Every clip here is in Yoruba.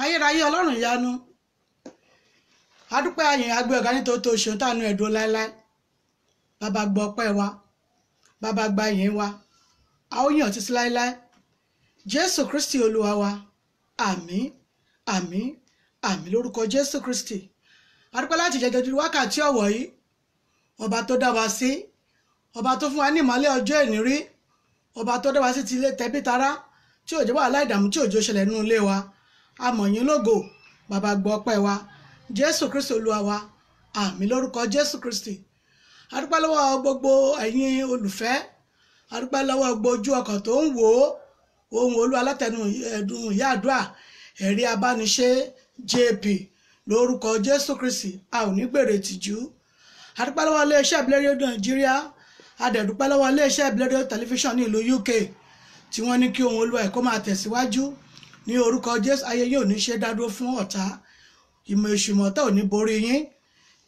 ayérayé ọlọ́run ìyanu adúpẹ́ àyìn agbé ọ̀gá nítorí tó ṣeun tánú ẹ̀dùn láéláé bàbá gbọ́ ọpẹ́ wa bàbá gba ìyìn wa a ó yàn títí láéláé jésù kristi olúwa wa àmín àmín àmín lórúkọ jésù kristi adúpẹ́ láti jẹjọ di wákàtí ọ̀wọ̀ yìí ọba tó dá wa sí ọba tó fún wa ní ìmọ́lẹ̀ ọjọ́ ìní rí ọba tó dá wa sí ti ilé tẹbí tará tí òjò wà láìdààmú tí òjò ṣẹlẹ̀ nínú ilé wa a mọ̀ yín lógo bàbá gbọ́ ọpẹ́ wa jésù kristi olúwa wa àmín lórúkọ jésù kristi adúpẹ́ lọ́wọ́ gbogbo ẹ̀yin olùfẹ́ adúpẹ́ lọ́wọ́ gbogbo ojú ọkàn tó ń wò ó ohun olú alátẹnu ẹ̀dùn ìyá àdúrà ẹ̀rí abániṣe jp lórúkọ jésù kristi a ò ní gbèrè tìjú adúpẹ́ lọ́wọ́ iléeṣẹ́ ìbílẹ̀ rédíò nàìjíríà adẹ̀dúpẹ́ lọ́wọ́ iléeṣẹ́ ìbílẹ̀ rédíò tẹlifíṣàn ní ìlú uk tí wọ́n ní kí ohun olú ẹ̀ kó máa tẹ̀síwájú ní orúkọ jésù ayé yóò ní ṣe dádúró fún ọ̀tá ìmọ̀ èṣù mọ̀tá ò ní borí yín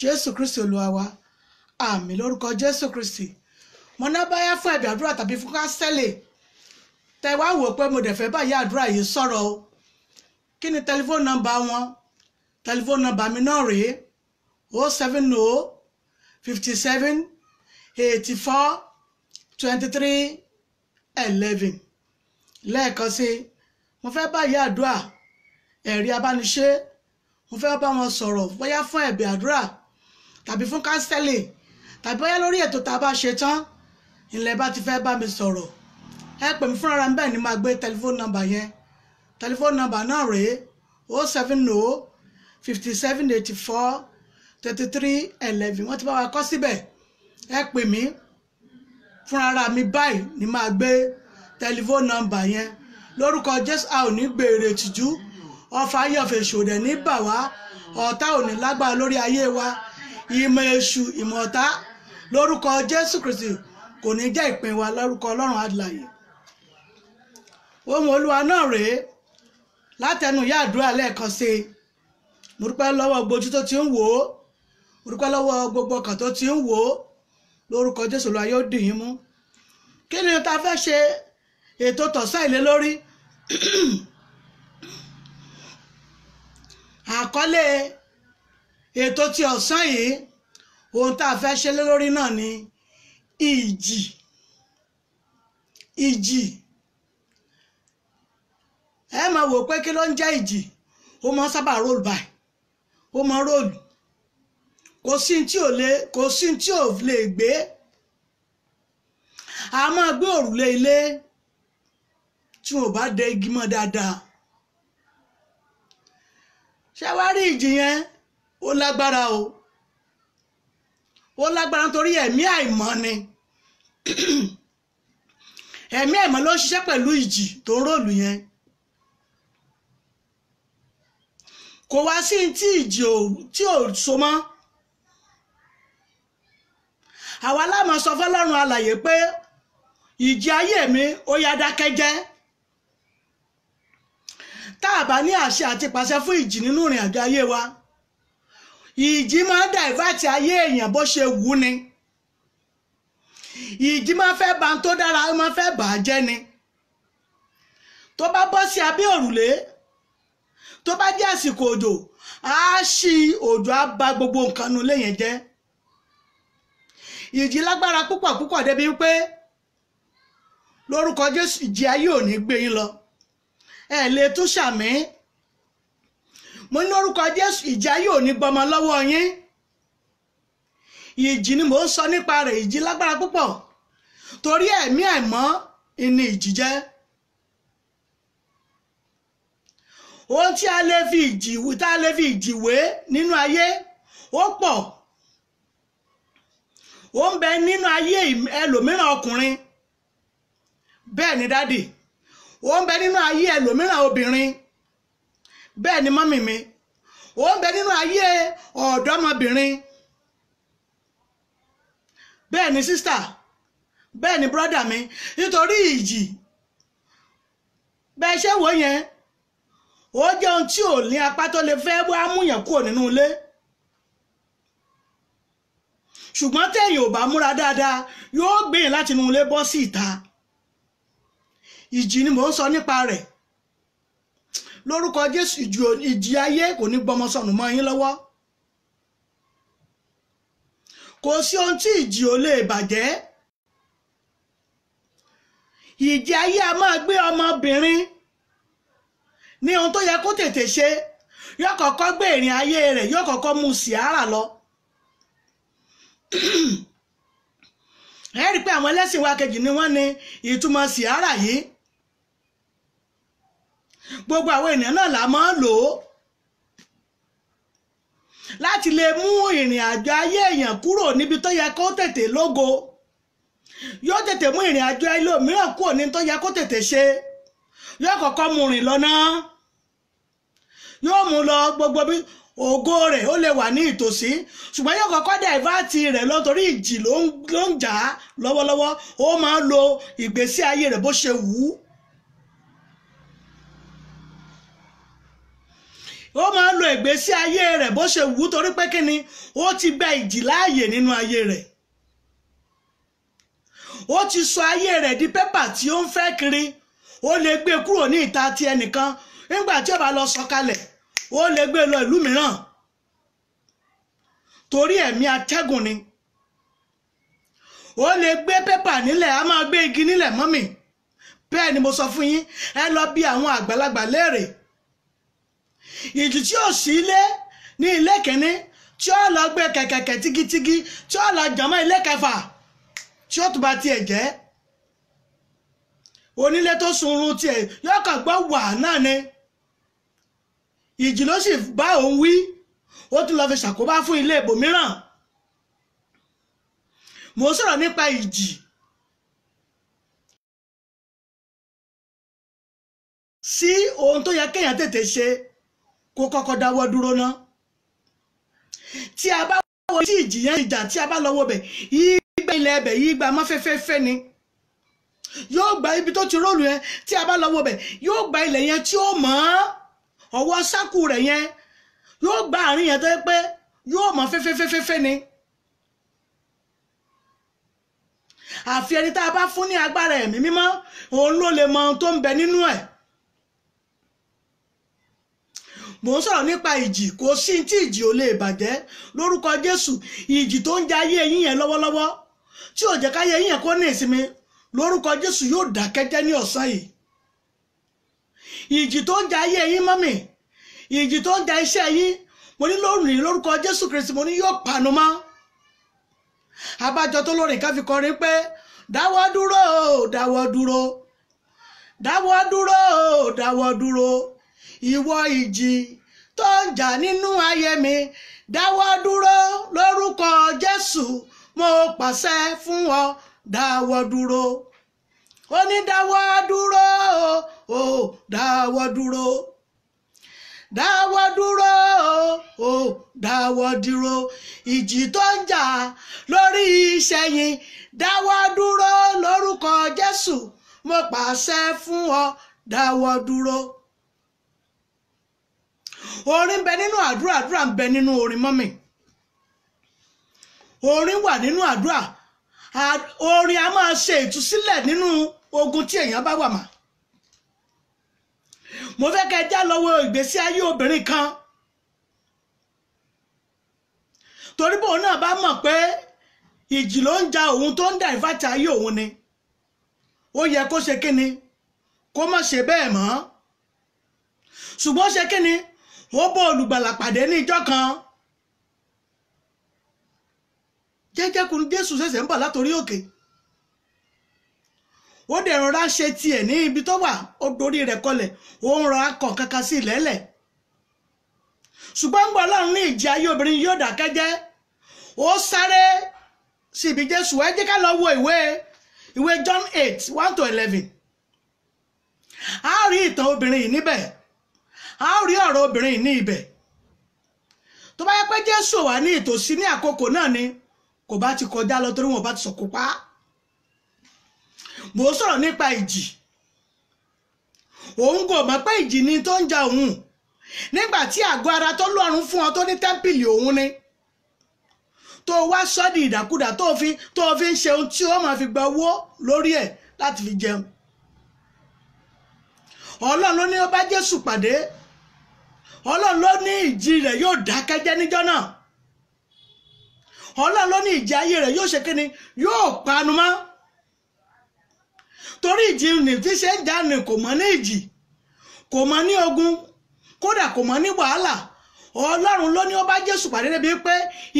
jésù kristi olúwa wa àmín lórúkọ jésù kristi mo ná báyá fún ẹ̀bẹ̀ àdúrà tàbí fún kásẹ́lẹ̀ tẹ wá wò pé mo dẹ̀ fẹ́ báyìí àdúrà yìí sọ̀rọ̀ o kí ni tẹlifóònù nọ́mbà wọn tẹlifóònù nọ́mbà mi náà rèé 070 57 84 23:11 lẹ́ẹ̀kan sí mo fẹ́ bá ìyá àdúrà ẹ̀rí abániṣe mo fẹ́ bá wọn sọ̀rọ̀ bóyá fún ẹ̀bẹ̀ àdúrà tàbí fún kánsẹ́lì tàbí bóyá lórí ètò tá a bá ṣe tán ilẹ̀ bá ti fẹ́ bá mi sọ̀rọ̀ ẹ pè mí fúnra mi bẹ́ẹ̀ ni máa gbé tẹlifóònù nọ́mbà yẹn tẹlifóònù nọ́mbà náà rèé 07057843311 wọ́n ti bá wa kọ síbẹ̀ ẹ pè mí fúnra mi báyìí ni máa gbé tẹlifóònù nọ́mbà yẹn lórúkọ Jésù a ò ní gbèrè tìjú ọfà ayọ̀fẹ̀ ṣòdẹ̀ ní bà wá ọ̀tá ò ní lágbára lórí ayé wa ìmọ̀ èṣù ìmọ̀ ọ̀tá lórúkọ Jésù Kristi kò ní jẹ́ ìpín wa lórúkọ Ọlọ́run alààyè. Ohùn Olúwa náà rèé látẹnu ìyá àdúrà lẹ́ẹ̀kan sí i mo dúpẹ́ lọ́wọ́ gbójú tó ti ń wò ó mo dúpẹ́ lọ́wọ́ gbogbo ọkàn tó ti ń wò ó lórúkọ Jésù Olúwa yóò dì yín mú. Kí ni ta fẹ́ ṣe ètò tọ̀sán ìlé lórí? Àkọlé ètò ti ọ̀sán yìí ohun tá a fẹ́ ṣe lé lórí náà ni ìjì. Ẹ máa wò pé kí ló ń jẹ́ ìjì? Ó máa sábà roll by, ó máa roll, kò sí tí ò lè gbé. A máa gbé òrùlé ilé tí wọn ò bá de igi mọ́ dáadáa. Ṣé wá rí ìjì yẹn? Ó lágbára o, ó lágbára nítorí ẹ̀mí àìmọ́ ni ẹ̀mí àìmọ́ ló ń ṣiṣẹ́ pẹ̀lú ìjì tó ń ròlù yẹn. Kò wá sí tí ìjì tí ò so mọ́. Àwa la máa sọ fọ́lọ́run alààyè pé ìjì ayé mi ó yá dákẹ́ jẹ́. Tá a bá ní àṣẹ àti pàṣẹ fún ìjì nínú ìrìn àjò ayé wa, ìjì máa ń divert ayé èèyàn bó ṣe wù ni. Ìjì máa fẹ́ bà tó dára, ó máa fẹ́ bà á jẹ́ ni. Tó bá bọ́ sí abẹ́ òrùlé, tó bá jẹ́ àsìkò òjò, á ṣí òjò á bà gbogbo nǹkan nu ilé yẹn jẹ́. Ìjì lágbára púpọ̀ púpọ̀ débi pé lórúkọ Jésù ìjì ayé ò ní gbé yín lọ. Ẹ lè tún ṣàmì. Mo ní lórúkọ Jésù ìjì ayé ò ní gbọmọ lọ́wọ́ yín. Ìjì ni mò ń sọ nípa rẹ̀, ìjì lágbára púpọ̀ torí ẹ̀mí àìmọ́ ìní ìjì jẹ́. Ohun tí a lè fi ìjì wé nínú ayé ó pọ̀. Ó ń bẹ nínú ayé ẹlòmíràn ọkùnrin, bẹ́ẹ̀ ni dádì. Ó ń bẹ nínú ayé ẹlòmíràn obìnrin, bẹ́ẹ̀ ni mọ́mì mi. Ó ń bẹ nínú ayé ọ̀dọ́mọbìnrin, bẹ́ẹ̀ ni sísítà, bẹ́ẹ̀ ni brọ́dà mi. Nítorí ìjì bẹ́ẹ̀ ṣe wò yẹn, ó jẹ́ ohun tí ò ní apá tó lè fẹ́ wá múyàn kúrò nínú ilé. Ṣùgbọ́n téèyàn ò bá múra dáadáa yóò gbìyàn láti inú ilé bọ́ sí ìta. Ìjì ni mò ń sọ nípa rẹ̀. Lórúkọ Jésù ìjì ayé kò ní gbọmọ sọnù mọ́ yín lọ́wọ́. Kò sí ohun tí ìjì ò lè bàjẹ́. Ìjì ayé a máa gbé ọmọbìnrin ní ohun tó yẹ kó tètè ṣe. Yóò kọ́kọ́ gbé ìrìn ayé rẹ̀, yóò kọ́kọ́ mú síárà lọ. Ẹ rí pé àwọn ẹlẹ́sìn wa kejì ni wọ́n ní ìtumọ̀ síárà yìí. Gbogbo àwọn ènìyàn náà la máa ń lò ó láti lè mú ìrìn àjò ayé èèyàn kúrò níbi tó yẹ kó tètè lógo. Yóò tètè mú ìrìn àjò ayé mìíràn kúrò ní tó yẹ kó tètè ṣe. Yóò kọ́kọ́ mú rìn lọ náà. Yóò mú lọ gbogbo bí ògo rẹ̀ ó lè wà ní ìtòsí, ṣùgbọ́n yóò kọ́kọ́ dàìváàtì rẹ̀ lọ torí ìjì ló ń jà á lọ́wọ́lọ́wọ́. Ó máa ń lo ìgbésí ayé rẹ̀ bó ṣe wù ú. Ó máa ń lo ìgbésí ayé rẹ̀ bó ṣe wù ú torí pé kí ni ó ti gba ìjì láàyè nínú ayé rẹ̀. Ó ti sọ ayé rẹ̀ di pépà tí ó ń fẹ́ kiri. Ó lè gbé kúrò ní ìta ti ẹnìkan, nígbà tí ó bá lọ sọ̀kalẹ̀ ó lè gbé lọ ìlú mìíràn torí ẹ̀mí atẹ́gùn ni. ó lè gbé pépà nílẹ̀ á máa gbé igi nílẹ̀ mọ́mì bẹ́ẹ̀ ni mo sọ fún yín ẹ lọ bí àwọn àgbàlagbà léèrè ìjì tí ò sí ilé ní ilé kìíní tí ó lọ gbé kẹ̀kẹ̀kẹ̀ tigitigi tí ó lọ jàmọ́ ilé kẹfà tí ó tún bá tiẹ̀ jẹ́ onílé tó sunrun tiẹ̀ yóò kàn gbọ́ wà náà ni ìjì ló sì bá òun wí ó tún lọ fi ṣàkóbá fún ilé ibòmíràn mo sọ̀rọ̀ nípa ìjì sí ohun tó yẹ kéèyàn tètè ṣe kó kọ́kọ́ dáwọ́ dúró ná tí a bá wo tí ìjì yẹn ìjà tí a bá lọ wo bẹ̀ yígbà ilẹ̀ ẹbẹ̀ yígbà mọ́fẹ́fẹ́fẹ́ ni yóò gba ibi tó ti róòlù yẹn tí a bá lọ wo bẹ̀ yóò gba ilẹ̀ yẹn tí ó mọ́ ọwọ́ sákù rẹ̀ yẹn yóò gba àárín yẹn tó yẹ pé yóò mọ́ fẹ́fẹ́fẹ́fẹ́ ni àfi ẹni tá a bá fún ní agbára ẹ̀mí mímọ́ òun ló lè mọ ohun tó ń bẹ nínú ẹ̀ mò ń sọ̀rọ̀ nípa ìjì kò sí tí ìjì ò lè bàjẹ́ lórúkọ Jésù ìjì tó ń ja ayé yín yẹn lọ́wọ́lọ́wọ́ tí ò jẹ́ káyé yín yẹn kó ní ìsinmi lórúkọ Jésù yóò dákẹ́jẹ́ ní ọ̀sán yìí ìjì tó ń ja ayé yín mọ́mì ìjì tó ń ja iṣẹ́ yín mo ní lónìí lórúkọ Jésù Kristi mo ní yóò panu mọ́ abájọ tó lórí ká fi kọrin pé dáwọ́ dúró dáwọ́ dúró dáwọ́ dúró dáwọ́ dúró ìwọ ìjì tó ń jà nínú ayé mi dáwọ́ dúró lórúkọ Jésù mo pàṣẹ fún ọ dáwọ́ dúró ó ní dáwọ́ dúró ó dáwọ́ dúró dáwọ́ dúró ó dáwọ́ dúró ìjì tó ń jà lórí iṣẹ́ yín dáwọ́ dúró lórúkọ Jésù mo pàṣẹ fún ọ dáwọ́ dúró. Orin bẹ nínú àdúrà àdúrà ń bẹ nínú orin mọ́mì orin wà nínú àdúrà orin a máa ṣe ìtúsílẹ̀ nínú ogun tí èèyàn bá wà mà mo fẹ́ kẹ́ já lọ́wọ́ ìgbésí ayé obìnrin kan torí bóun náà bá mọ̀ pé ìjì ló ń ja òun tó ń dà ìfàtà ayé òun ni ó yẹ kó ṣe kíni kó má ṣe bẹ́ẹ̀ mọ́ ṣùgbọ́n ṣe kíni ó bọ́ olùgbàlà pàdé ní ìjọ kan jẹ́jẹ́ kun Jésù ṣẹ̀ṣẹ̀ ń bọ̀ látòrí òkè ó dẹ̀ rọra ṣe tiẹ̀ ní ibi tó wà ó dorí rẹ̀ kọlẹ̀ ó ń rọra kàn kankan sí ìlẹ́lẹ̀ ṣùgbọ́n ń gbọ́ Ọlọ́run ní ìjì ayé obìnrin yóò dákẹ́jẹ́ ó sáré sí ibi Jésù ẹ jẹ́ ká lọ wo ìwé John 8:1-11 a rí ìtàn obìnrin yìí níbẹ̀ a rí ọ̀rọ̀ obìnrin yìí ní ibẹ̀ tó bá yẹ pé Jésù wà ní ìtòsí ní àkókò náà ni kò bá ti kọjá lọ torí wọn bá ti sọ̀kò pa mo sọ̀rọ̀ nípa ìjì òun kò mọ̀ pé ìjì ni tó ń ja òun nígbà tí àgọ́ ara tó lọ́run fún ọ tó ní tẹ́ḿpìlì òun ni tó wá sọ́ọ̀dì ìdàkudà tó fi ń ṣe ohun tí ó máa fi gba owó lórí ẹ̀ láti fi jẹun Ọlọ́run ló ní ó bá Jésù pàdé Ọlọ́run ló ní ìjì rẹ̀ yóò dákẹ́jẹ́ níjọ́ náà Ọlọ́run ló ní ìjì ayé rẹ̀ yóò ṣe kíni yóò panu mọ́ torí ìjì ní tí ṣe ń jà ní kò mọ̀ ní ìjì kò mọ̀ ní ogun kódà kò mọ̀ ní wàhálà Ọlọ́run ló ní ó bá Jésù pàdé débi pé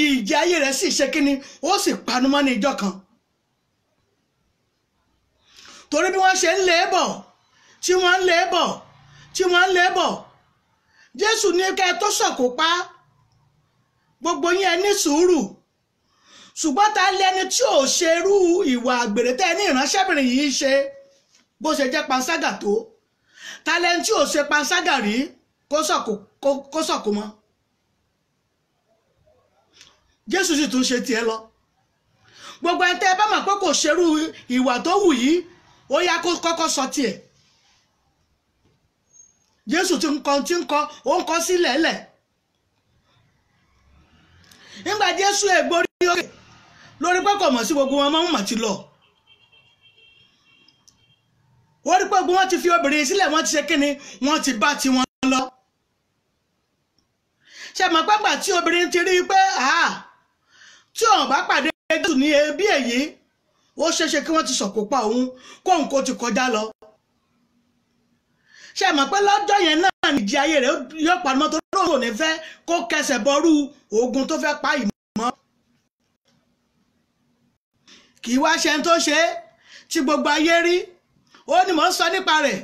ìjì ayé rẹ̀ sì ṣe kíni ó sì panu mọ́ ní ìjọ́ kan torí bí wọ́n ṣe ń lé bọ̀ tí wọ́n ń lé bọ̀ Jésù ní kẹ́ tó sọ̀kò pa gbogbo yín ẹ ní sùúrù ṣùgbọ́n ta lẹni tí ò ṣerú ìwà àgbèrè tẹ́ ní ìránṣẹ́bìnrin yìí ṣe bó ṣe jẹ́ panṣágà tó ta lẹni tí ò ṣe panṣágà rí kó sọ̀kò mọ́ Jésù sì tún ṣe tiẹ̀ lọ gbogbo ẹni tẹ́ bá mọ̀ pé kò ṣerú ìwà tó wù yìí ó yá kó kọ́kọ́ sọ tiẹ̀ Jésù ti ń kọ ó ń kọ sílẹ̀ lẹ̀ nígbà Jésù ègbórí òkè lórí pé kò mọ̀ sí gbogbo wọn mọ́ ti lọ ó rí pé gbogbo wọn ti fi obìnrin sílẹ̀ wọ́n ti ṣe kíni wọ́n ti bá tiwọn lọ ṣe mọ̀ pẹ́gbà tí obìnrin ti rí pé tí òun bá pàdé Jésù ní ebi èyí ó ṣeéṣe kí wọ́n ti sọ̀kò pa òun kóun kó ti kọjá lọ. ṣé mọ̀ pé lọ́jọ́ yẹn náà nìjì ayé rẹ̀ yóò pa mọ́tò lóun ò ní fẹ́ kó kẹsẹ̀ bọ́rú ogun tó fẹ́ pa ìmọ̀. kì í wá ṣe ń tó ṣe tí gbogbo ayé rí ó ní mò ń sọ nípa rẹ̀.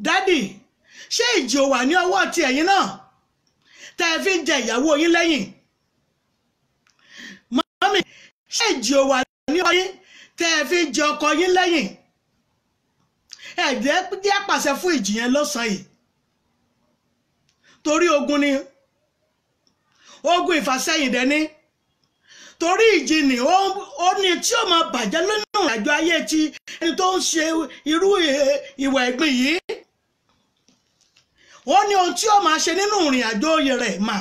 dádì ṣé ìjì ò wà ní ọwọ́ ti ẹ̀yin náà tẹ́ ẹ fi ń jẹ ìyàwó yín lẹ́yìn? mọ́mí ṣé ìjì ò wà ní ọwọ́ yín tẹ́ ẹ fi ń jẹ ọkọ yín lẹ́yìn? ẹ̀jẹ̀ jẹ́ àpàṣẹ fún ìjì yẹn lọ́sàn-án yìí torí ogun ni ogun ìfàsẹ́yìn dẹ́ni torí ìjì ni ó ní tí ó máa bàjẹ́ lónìí àjọ ayé ti ẹni tó ń ṣe irú ìwà ẹ̀gbin yìí ó ní ohun tí ó máa ṣe nínú ìrìn àjò rẹ̀ mà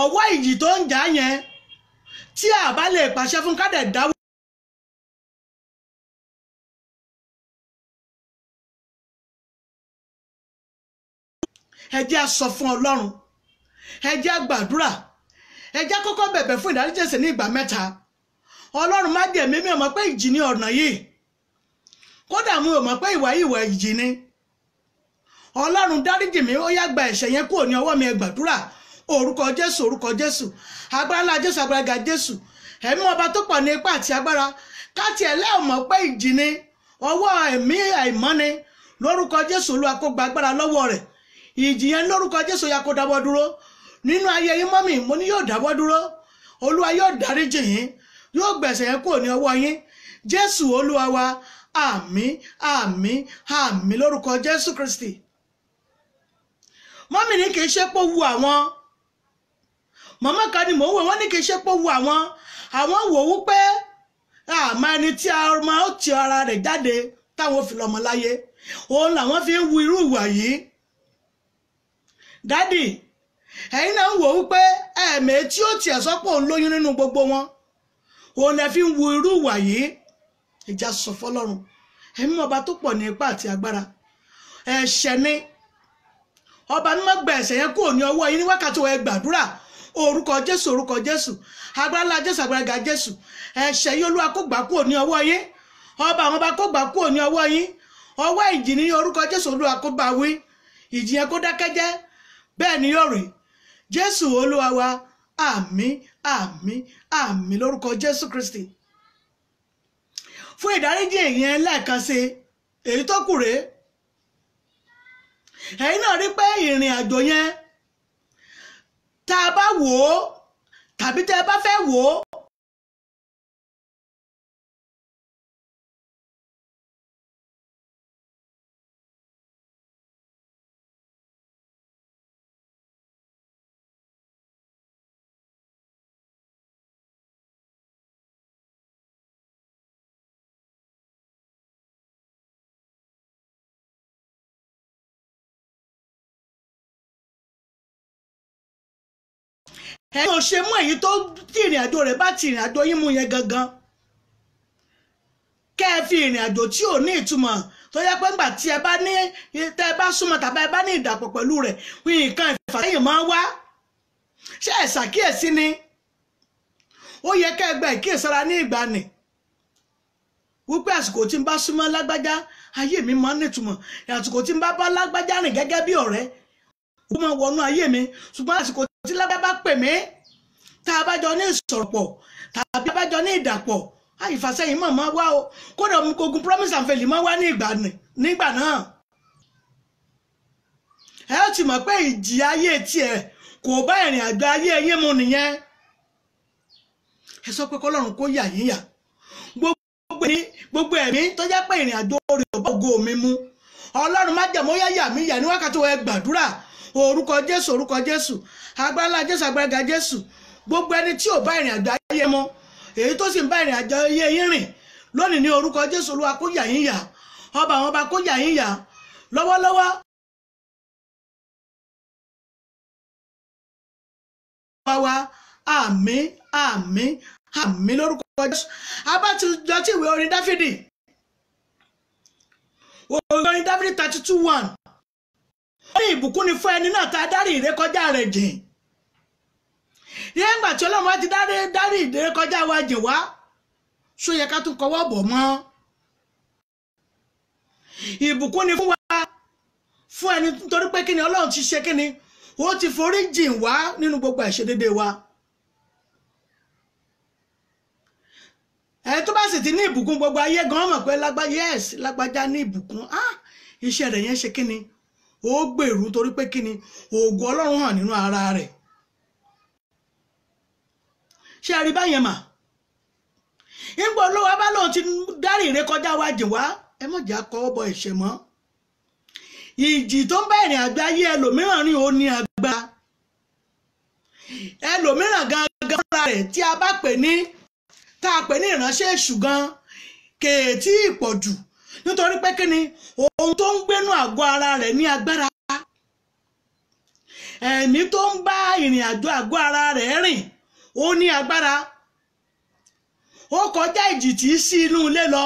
ọwọ́ ìjì tó ń jà yẹn tí a bá lè pàṣẹ fún ká dẹ̀ dáwọ́. ẹ jẹ́ á sọ fún Ọlọ́run, ẹ jẹ́ á gbàdúrà, ẹ jẹ́ á kọ́kọ́ bẹ̀bẹ̀ fún ìdáríjì ẹ̀ṣẹ̀ ní ìgbà mẹ́ta. Ọlọ́run má jẹ̀ mí, mi ò mọ̀ pé ìjì ní ọ̀nà yìí, kódà mi ò mọ̀ pé ìwà ìjì ni. Ọlọ́run dáríjì mi, ó yá gba ẹ̀ṣẹ̀ yẹn kúrò ní ọwọ́ mi, ẹ gbàdúrà orúkọ Jésù, orúkọ Jésù, agbára ńlá Jésù, agbára ga Jésù, ẹ̀mí ọba tó pọ̀ ní ipá àti agbára, káàtì ẹ̀lẹ́ mọ̀ pé ìjì ni, ọwọ́ ẹ̀mí àìmọ́ ni, lórúkọ Jésù Olúwa kó gba agbára lọ́wọ́ rẹ̀. Ìjì yẹn lórúkọ Jésù ya kó dáwọ́ dúró nínú ayé yín mọ́mì, mo ní yóò dáwọ́ dúró. Olúwa yóò dáríjì yín, yóò gbẹ̀ṣẹ̀ yẹn kúrò ní ọwọ́ yín. Jésù Olúwa wa, àmín àmín àmín lórúkọ Jésù Kristi. Mọ́mì ní kì í ṣe pé ó wu àwọn, màmá kan ni mò ń wò wọ́n ní kì í ṣe pé ó wu àwọn wò ó pé àmọ́ ẹni tí a máa ó ti ara rẹ̀ jáde táwọn fi lọ́mọ láyé, òun làwọn fi ń wu irú ìwà yìí. Dádì ẹ̀yin náà ń wò ó pé ẹ̀ẹ̀mẹ́ tí ó tiẹ̀ sọ́pọ̀ òun lóyún nínú gbogbo wọn, òun lẹ fi ń wu irú ìwà yìí. Ìjà sọ fọ́lọ́run, ẹ̀mí ọba tó pọ̀ ní ipá àti agbára, ẹ̀ṣẹ̀ ni ọba mímọ́ gba ẹ̀ṣẹ̀ yẹn kúrò ní ọwọ́ yín ní wákàtí ẹ gbàdúrà orúkọ Jésù, orúkọ Jésù, agbára ńlá Jésù, agbára ga Jésù, ẹ̀ṣẹ̀ yìí Olúwa kó gbà kúrò ní ọwọ́ yín, ọba àwọn ọba kó gbà kúrò ní ọwọ́ yín, ọwọ́ ìjì ní orúkọ Jésù Olúwa kó bá wí, ìjì yẹn kó dákẹ́jẹ́, bẹ́ẹ̀ ni yóò rí. Jésù Olúwa wa, àmín àmín àmín lórúkọ Jésù Kristi. Fún ìdáríjì yẹn lẹ́ẹ̀kan sí èyí tó kù rèé. Ẹ̀yin náà rí pé ìrìn àjò yẹn tá a bá wò ó tàbí tẹ́ ẹ bá fẹ́ wò ó, ẹ̀yin ò ṣe mú èyí tó tí ìrìn àjò rẹ̀ bá ti ìrìn àjò yín mú yẹn gangan, kẹ́ ẹ fi ìrìn àjò tí ò ní ìtumọ̀ tó yẹ pé ńgbà tí ẹ bá ní tẹ́ ẹ bá súnmọ́ tàbí ẹ bá ní ìdàpọ̀ pẹ̀lú rẹ̀ nǹkan ìfàsẹ́yìn máa ń wá. Ṣé ẹ ṣàkíyèsí ni? Ó yẹ kẹ́ ẹ gba ìkíyèsára ní ìgbà nì wípé àsìkò tí ń bá súnmọ́ lágbájá ayé mi máa ń nítumọ̀, àsìkò tí ń bá lágbájá rìn gẹ́gẹ́ bí ọ̀rẹ́ ó máa wọnú ayé mi, ṣùgbọ́n àsìkò tí lábẹ́ bá pè mí tá a bá jọ ní ìsọ̀rọ̀pọ̀ tàbí a bá jọ ní ìdàpọ̀ ìfàsẹ́yìn mọ̀ máa wá o, kódà ogun promise and fail máa wá nígbà náà. Ẹ ó ti mọ̀ pé ìjì ayé tiẹ̀ kò bá ìrìn àjò ayé yín mu nìyẹn. Ẹ sọ pé kọ́lọ́run kó yà yín yà gbogbo ẹ̀mí tó jẹ́ pé ìrìn àjò rẹ̀ ò bá ògo mi mu. Ọlọ́run má jẹ̀mọ́ yà mí yà ní wákàtí ẹ gbàdúrà orúkọ Jésù, orúkọ Jésù, agbára ńlá Jésù, agbára ga Jésù, gbogbo ẹni tí ò bá ìrìn àjò ayé mu èyí tó sì ń bá ìrìn àjò ayé yín rìn lónìí ní orúkọ Jésù Olúwa kó yà yín yà, ọba àwọn ọba kó yà yín yà lọ́wọ́lọ́wọ́. Wa àmín àmín àmín lórúkọ Jésù. Abátijọ́ tí ìwé orin Dáfídì, orin Dáfídì 32:1, ó ní ìbùkún ni fún ẹni náà tá a dárí ìrékọjá rẹ̀ jìn, nígbà tí Ọlọ́run wá ti dárí ìrékọjá wa jìn wá ṣó yẹ ká tún kọwọ́ bọ̀ mọ́. Ìbùkún ni fún wa fún ẹni nítorí pé kíni Ọlọ́run ti ṣe kíni ó ti forí jìn wá nínú gbogbo àìṣedéédéé wa. Ẹni tó bá sì ti ní ìbùkún gbogbo ayé gan mọ̀ pé lágbájá ní ìbùkún iṣẹ́ rẹ̀ yẹn ṣe kíni ó gbèrú torí pé kíni ògo Ọlọ́run hàn nínú ara rẹ̀. Ṣé a rí báyẹn mà? Nígbà Olúwa bá lóun ti dárí ìrékọjá wa jìn wá ẹ mọ̀ jà kọ́ bọ ẹ̀ṣẹ̀ mọ́. Ìjì tó ń bá ìrìn àjò ayé ẹlòmíràn rìn ó ní agbára. Ẹlòmíràn gangan fúnra rẹ̀ tí a bá pè ní ìránṣẹ́ èṣù gan kèétí ìpọ̀jù nítorí pé kíni ohun tó ń gbénú àgọ́ ara rẹ̀ ní agbára. Ẹ̀mí tó ń bá ìrìn àjò àgọ́ ara rẹ̀ rìn ó ní agbára. Ó kọjá ìjì tí sí inú ilé lọ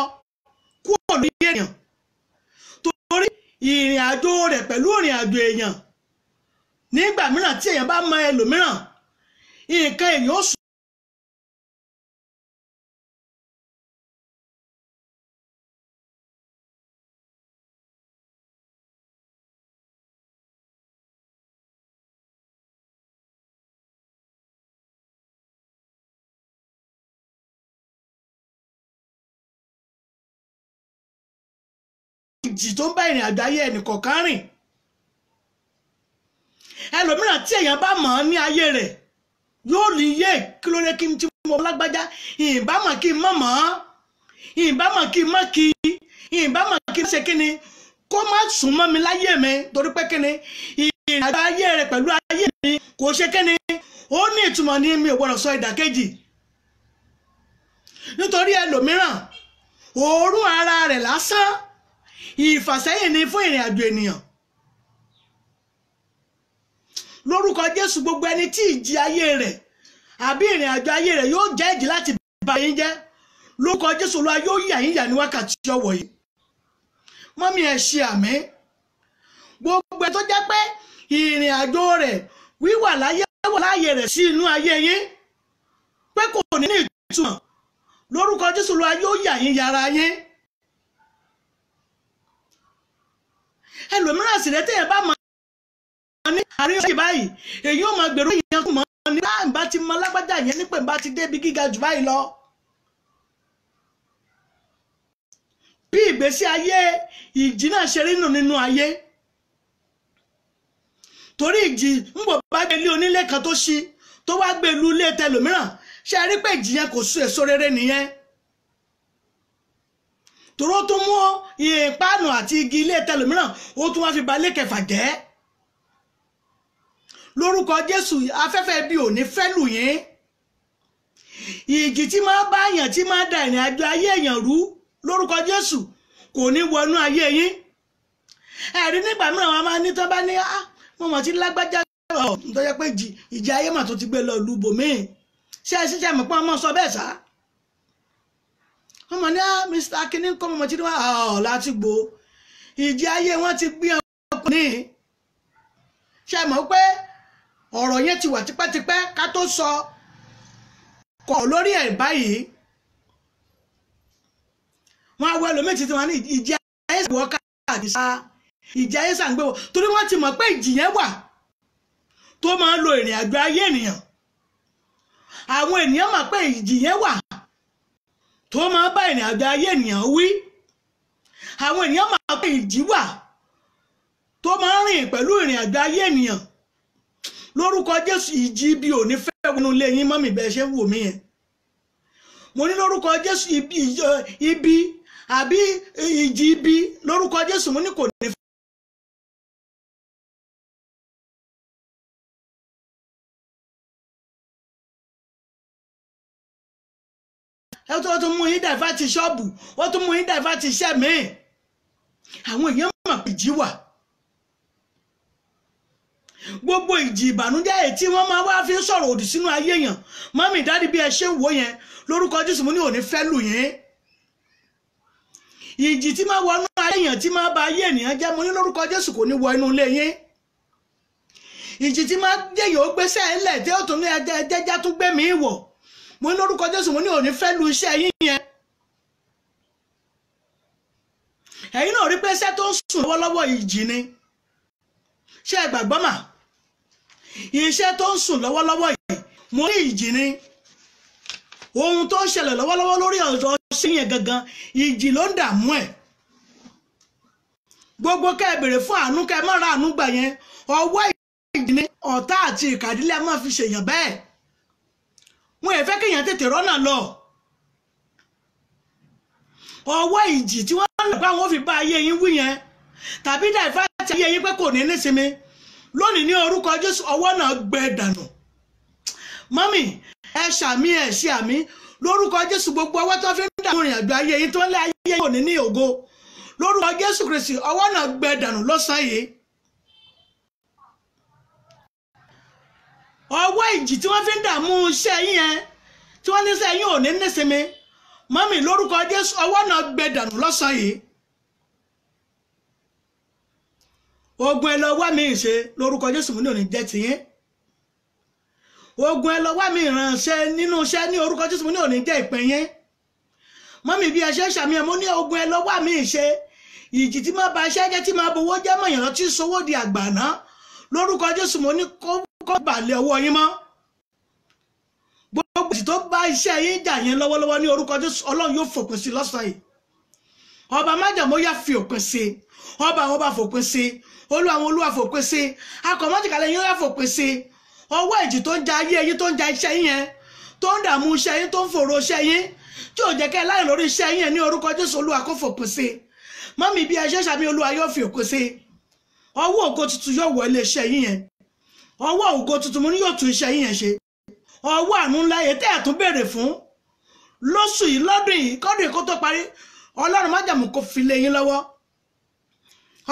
kúrò ní èèyàn torí ìrìn àjò rẹ̀ pẹ̀lú ìrìn àjò èèyàn nígbà mìíràn tí èèyàn bá mọ ẹlòmíràn nǹkan èèyàn ó sùn. Ìjì tó ń bá ìrìn àjò ayé ẹnìkọ̀ọ̀kan rìn ẹlòmíràn tí èèyàn bá mọ̀ ọ́ ní ayé rẹ̀ yóò ní yé kí ló dé kí n tí mo lágbájá ìbámọ̀ kí n mọ̀ mọ́ ìbámọ̀ kí n mọ̀ kí ìbámọ̀ kí n ṣe kíni kó má sùn mọ́ mi láyé mi torí pé kíni ìrìn àjò ayé rẹ̀ pẹ̀lú ayé mi kò ṣe kíni ó ní ìtumọ̀ ní mi ò gbọ́dọ̀ sọ ìdàkejì nítorí ẹlòmíràn òórùn ara rẹ̀ lásán ìfàsẹ́yìn ni fún ìrìn àjò ènìyàn. Lórúkọ Jésù gbogbo ẹni tí ìjì ayé rẹ̀ àbí ìrìn àjò ayé rẹ̀ yóò jẹ́ ìjì láti bà yín jẹ́ lórúkọ Jésù Olúwa yóò yà yín yà ní wákàtí ọwọ́ yìí. Mọ́mí ẹ ṣe àmín. Gbogbo ẹ tó jẹ́ pé ìrìn àjò rẹ̀ wíwà láyé rẹ̀ sí inú ayé yín pé kò ní ìtumọ̀ lórúkọ Jésù Olúwa yóò yà yín yàrá yín. Ẹlòmíràn sì rẹ̀ tẹ́yẹ̀ bá mọ̀ ní àárín ọ̀sẹ̀ báyìí èyí ò máa gbèrò ìyẹn kò mọ̀ ní bá ti mọ lágbájá yẹn nípò bá ti débi gíga jù báyìí lọ. Bí ìgbésí ayé ìjì náà ṣe rí nínú ayé torí ìjì ń bò bá gbé ilé onílé kan tó ṣí tó wá gbé lu ilé tẹlòmíràn ṣe rí pé ìjì yẹn kò so èso rere nìyẹn. Tòró tó mú ìpáànù àti igi ilé tẹlòmíràn ó tún wá fi ba ilé kẹfà jẹ́. Lórúkọ Jésù afẹ́fẹ́ bí ò ní fẹ́ lù yín. Ìjì tí máa bá èèyàn tí máa da ìrìn àjò ayé èèyàn rú lórúkọ Jésù kò ní wọnú ayé yín. Ẹ̀rí nígbà mìíràn wọn máa ní tán bá ní mo mọ̀ tí lágbájá tó jẹ́ pé ìjì ayé mà tó ti gbé lọ lu bòmíì ṣé ẹ ṣiṣẹ́ mọ̀ pé wọ́n mọ̀ sọ bẹ́ẹ̀ sá. Wọ́n mọ̀ ní Mr. Akin kọ́ mọ̀ tí wọ́n láti gbó ìjì ayé wọn ti gbé ọkùnrin ṣe mọ̀ pé ọ̀rọ̀ yẹn ti wà tipẹ́tipẹ́ ká tó sọ kọ̀ lórí ẹ̀ báyìí. Wọ́n á wọ ẹlòmíì títí wọn ní ìjì ayé sàgbéwọ́ káàkiri sá ìjì ayé sàgbéwọ́ torí wọ́n ti mọ̀ pé ìjì yẹn wà tó máa ń lo ìrìn àjò ayé ènìyàn. Àwọn ènìyàn mọ̀ pé ìjì yẹn wà tó máa bá ìrìn àjò ayé ènìyàn wí. Àwọn ènìyàn mọ̀ pé ìjì wà tó máa ń rìn pẹ̀lú ìrìn àjò ayé ènìyàn. Lórúkọ Jésù ìjì ibi ò ní fẹ́ wọnú ilé yín mọ́mì bẹ́ẹ̀ ṣe ń wò mí yẹn. Mo ní lórúkọ Jésù ibi àbí ìjì ibi lórúkọ Jésù mo ní kò ní fẹ́. Ẹ tó tún mú yín dàìfà ti ṣọ́ọ̀bù ó tún mú yín dàìfà ti iṣẹ́ míì. Àwọn èèyàn mọ̀ pé ìjì wà. Gbogbo ìjì ìbànújẹ́ èyí tí wọ́n máa wá fi sọ̀rọ̀ òdì sínú ayé èèyàn mọ́mì dáàdì bí ẹ ṣe ń wò yẹn lórúkọ Jésù mo ní òní fẹ́ lù yín. Ìjì tí máa wọnú ayé èèyàn tí máa ba ayé ènìyàn jẹ́ mo ní lórúkọ Jésù kò ní wọ inú ilé yín. ìjì tí máa jẹ́yìn ó gbéṣẹ́ ẹlẹ̀ tí ó tún ní ẹjẹ́já tún gbé mi wọ̀ mo ní lórúkọ Jésù mo ní òní fẹ́ lu iṣẹ́ yín yẹn. ẹ̀yin náà rí pé iṣẹ́ tó ń sùn lọ́wọ́lọ́wọ́ ìjì ni ṣé ẹ gbàgbọ́ mà iṣẹ́ tó ń sùn lọ́wọ́lọ́wọ́ yìí mo ní ìjì ni ohun tó ń ṣẹlẹ̀ lọ́wọ́lọ́wọ́ lórí ọ̀rọ̀ ṣe yẹn gangan ìjì ló ń dààmú ẹ̀ gbogbo kẹ́ ẹ bèrè fún àánú kẹ́ ẹ má ra àánú gbà yẹn ọwọ́ ìjì ni ọ̀tá àti ìkàdílé máa fi ṣèyàn bẹ́ẹ̀ wọn ò fẹ́ kéèyàn tètè rọ́nà lọ ọwọ́ ìjì tí wọ́n lọ bá wọn fi bá ayé yín wí yẹn tàbí dàìfà tí ayé yín pé kò ní nísinmi lónìí ní orúkọ Jésù ọwọ́ náà gbẹ dànù mọ́mì ẹ ṣàmì ẹ ṣe àmì lórúkọ Jésù gbogbo ọwọ́ tó fi ń dààmú ìrìn àjò ayé yín tó ń lé ayé yín òní ní ògo lórúkọ Jésù Kristi ọwọ́ náà gbẹ dànù lọ́sàn-án yìí ọwọ́ ìjì tí wọ́n fi ń dààmú iṣẹ́ yín yẹn tí wọ́n ní iṣẹ́ yín òní nísinmi mọ́mì lórúkọ Jésù ọwọ́ náà gbẹ dànù lọ́sàn-án yìí ogun ẹ lọ wá mi ṣe lórúkọ Jésù mo ní òní jẹ́ tiyín ogun ẹ lọ wá mi ìrànṣẹ́ nínú iṣẹ́ ní orúkọ Jésù mo ní òní jẹ́ ìpín yín mọ́mì bí ẹ ṣe ṣàmì ẹ̀ mo ní ogun ẹ lọ wá mi ṣe ìjì tí máa ba iṣẹ́ jẹ́ tí máa bowó jẹ́ mọ̀yàn lọ tí sowó di àgbàná lórúkọ Jésù mo ní kó balẹ̀ ọwọ́ yín mọ́ gbogbo ìjì tó bá iṣẹ́ yín jà yẹn lọ́wọ́lọ́wọ́ ní orúkọ Jésù Ọlọ́run yóò fòpin sí lọ́sàn-án yìí ọba májàmó yá fi òpin sí ọba àwọn ọba fòpin sí olúwa àwọn olúwa fòpin sí akọ̀mọ́tìkàlẹ̀ yín yá fòpin sí ọwọ́ ìjì tó ń ja ayé yín tó ń ja iṣẹ́ yín yẹn tó ń dààmú iṣẹ́ yín tó ń fòrò iṣẹ́ yín tí ò jẹ́ kẹ́ láì lórí iṣẹ́ yín yẹn ní orúkọ Jésù olúwa kó fòpin sí mọ́mì bí ẹ ṣe ṣàmì olúwa yóò fi òpin sí ọwọ́ ògo tuntun yóò wọ ilé iṣẹ́ yín yẹn ọwọ́ ògo tuntun mo ní yóò tún iṣẹ́ yín yẹn ṣe ọwọ́ àánú ńlá yẹn tẹ́ ẹ̀ tún béèrè fún lóṣù yìí lọ́dún yìí kọ́dún yìí kó tó parí Ọlọ́run májàmú kó fi lé yín lọ́wọ́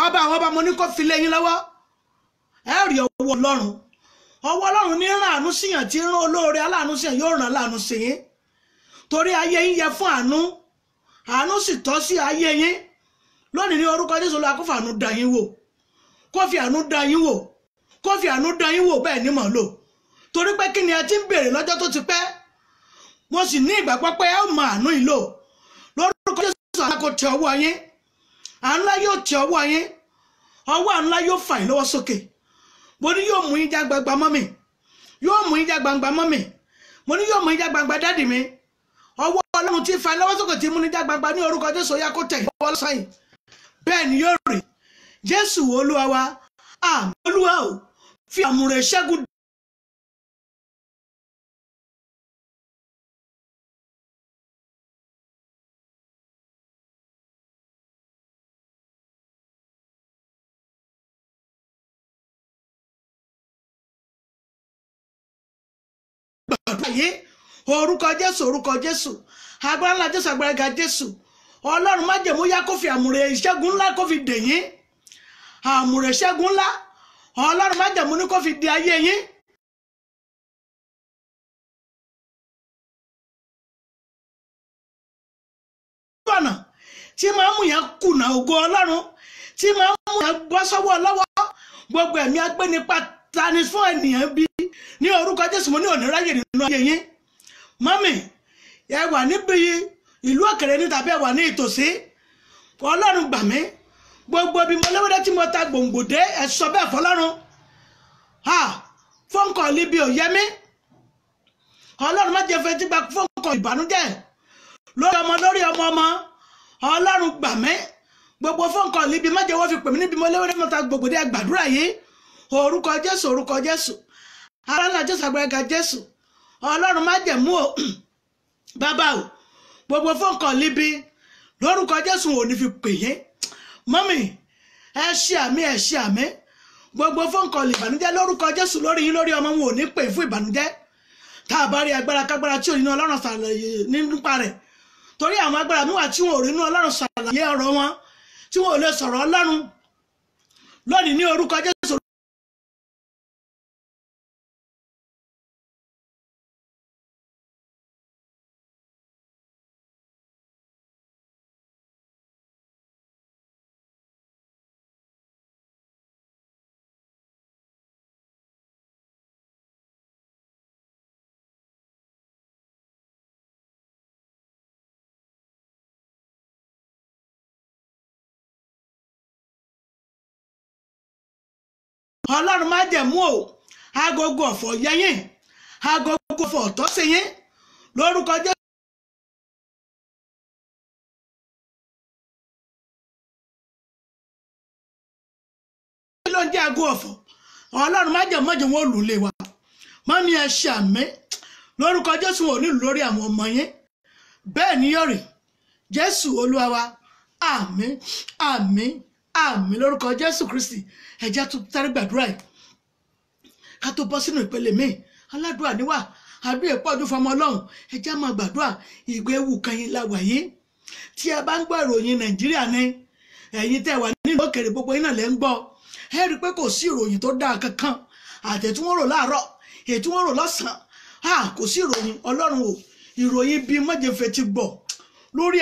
ọba àwọn ọba mo ní kó fi lé yín lọ́wọ́ ẹ rí ọwọ́ Ọlọ́run ní ràn àánú síyàn tí ràn olóore aláàánú síyàn yóò ràn láàánú sí yín torí ayé yín yẹ fún àánú sì tọ́ sí ayé yín lónìí ní orúkọ Jésù Olúwa kó fi àánú dán yín wò kó fi àánú dán yín wò kó fi àánú dán yín wò bẹ́ẹ̀ ni mọ̀ lò torí pé kí ni ẹ ti ń béèrè lọ́jọ́ tó ti pẹ́ mo sì ní ìgbàgbọ́ pé ẹ ó mọ àánú yìí lò lórúkọ Jésù àánú kò tẹ ọwọ́ yín àánú ńlá yóò tẹ ọwọ́ yín ọwọ́ àánú ńlá yóò fà yín lọ́wọ́ sókè mo ní yóò mú yín já gbangba mọ́mì yóò mú yín já gbangba mọ́mì mo ní yóò mú yín já gbangba dádì mi ọwọ́ Ọlọ́run tí fà yín lọ́wọ́ sókè tí mú ní já gbangba ní orúkọ Jésù yá kó tẹ̀ yín lọ́wọ́ lọ́sàn yìí bẹ́ẹ̀ ni yóò rí Jésù Olúwa wa àmín Olúwa ò fi àmùrè ṣẹ́gun yìí orúkọ Jésù agbára ńlá Jésù agbára ga Jésù Ọlọ́run májẹ̀mú yá kó fi àmùrè ìṣẹ́gun ńlá kó fi dè yín àmùrè ìṣẹ́gun ńlá Ọlọ́run májẹ̀mú ní kó fi di ayé yín ọ̀nà tí máa ń mú yẹn kùnà ògo Ọlọ́run tí máa ń mú yẹn bọ́ sọ́wọ́ lọ́wọ́ gbogbo ẹ̀mí agbénipa tani fún ènìyàn bí ní orúkọ Jésù mo ní òní ráyè nínú ayé yín mọ́mì ẹ wà níbi ìlú òkèrè ní tàbí ẹ wà ní ìtòsí Ọlọ́run gbà mí gbogbo bí mo léwédé tí mo ta gbòǹgbò dé ẹ sọ bẹ́ẹ̀ fọlọ́run fọ́nkọ̀ líbi ò yẹ mí Ọlọ́run má jẹ́ fẹ́ tí gba fọ́nkọ̀ ìbànújẹ́ lórí ọmọ Ọlọ́run gbà mí gbogbo fọ́nkọ̀ líbi má jẹ́ wọ́n fi pè mí níbi mo léwédé mo ta gbòǹgbò dé ẹ gbàdúrà yìí orúkọ Jésù aráàlá Jésù agbára Jésù Ọlọ́run má jẹ̀mú o bàbá o gbogbo fọ́nkọ̀ líbi lórúkọ Jésù ò ní fi pè yín mọ́mì ẹ ṣe àmì gbogbo fọ́nkọ̀ ìbànújẹ́ lórúkọ Jésù lórí yín lórí ọmọ wọn ò ní pè fún ìbànújẹ́ tá a bá rí agbára kágbára tí ò ní Ọlọ́run ṣàlàyé nípa rẹ̀ torí àwọn agbára mi wà tí wọn ò rí inú Ọlọ́run ṣàlàyé ọ̀rọ̀ wọn tí wọn ò lè sọ̀rọ̀ Ọlọ́run lónìí ní orúkọ Jésù ọlọ́run má jẹ̀mú o agogo ọ̀fọ̀ yẹyìn agogo ọ̀fọ̀ ọ̀tọ́ sí yín lórúkọ Jésù. kí ló ń jẹ́ ago ọ̀fọ̀ ọlọ́run má jẹ̀mú ọ̀jẹ̀ wọn lù lé wa mọ́mí ẹ ṣe àmì lórúkọ Jésù wọn ò ní lórí àwọn ọmọ yín bẹ́ẹ̀ ni yóò rí Jésù Olúwa wa àmín àmín àmín lórúkọ Jésù Kristi ẹ̀jẹ̀ tó tẹ́rí gbàdúrà yìí ká tó bọ́ sínú ìpele míì aládùúrà níwà àdúrà ìpọ́jú fọmọ ọlọ́run ẹ̀jẹ̀ máa gbàdúrà ìgbé ewu kan yín la wà yìí tí ẹ bá ń gbọ́ ìròyìn Nàìjíríà ní ẹ̀yin tẹ́ wà nílùú òkèrè gbogbo yín náà lẹ́ ń gbọ́ ẹ rí i pé kò sí ìròyìn tó dáa kankan àtẹ̀tí wọ́n rò láàárọ̀ ètí wọ́n rò lọ́sàn-án kò sí ìròyìn ọlọ́run o ìròyìn bíi mọ́jẹ̀fẹ́ ti gbọ́ lórí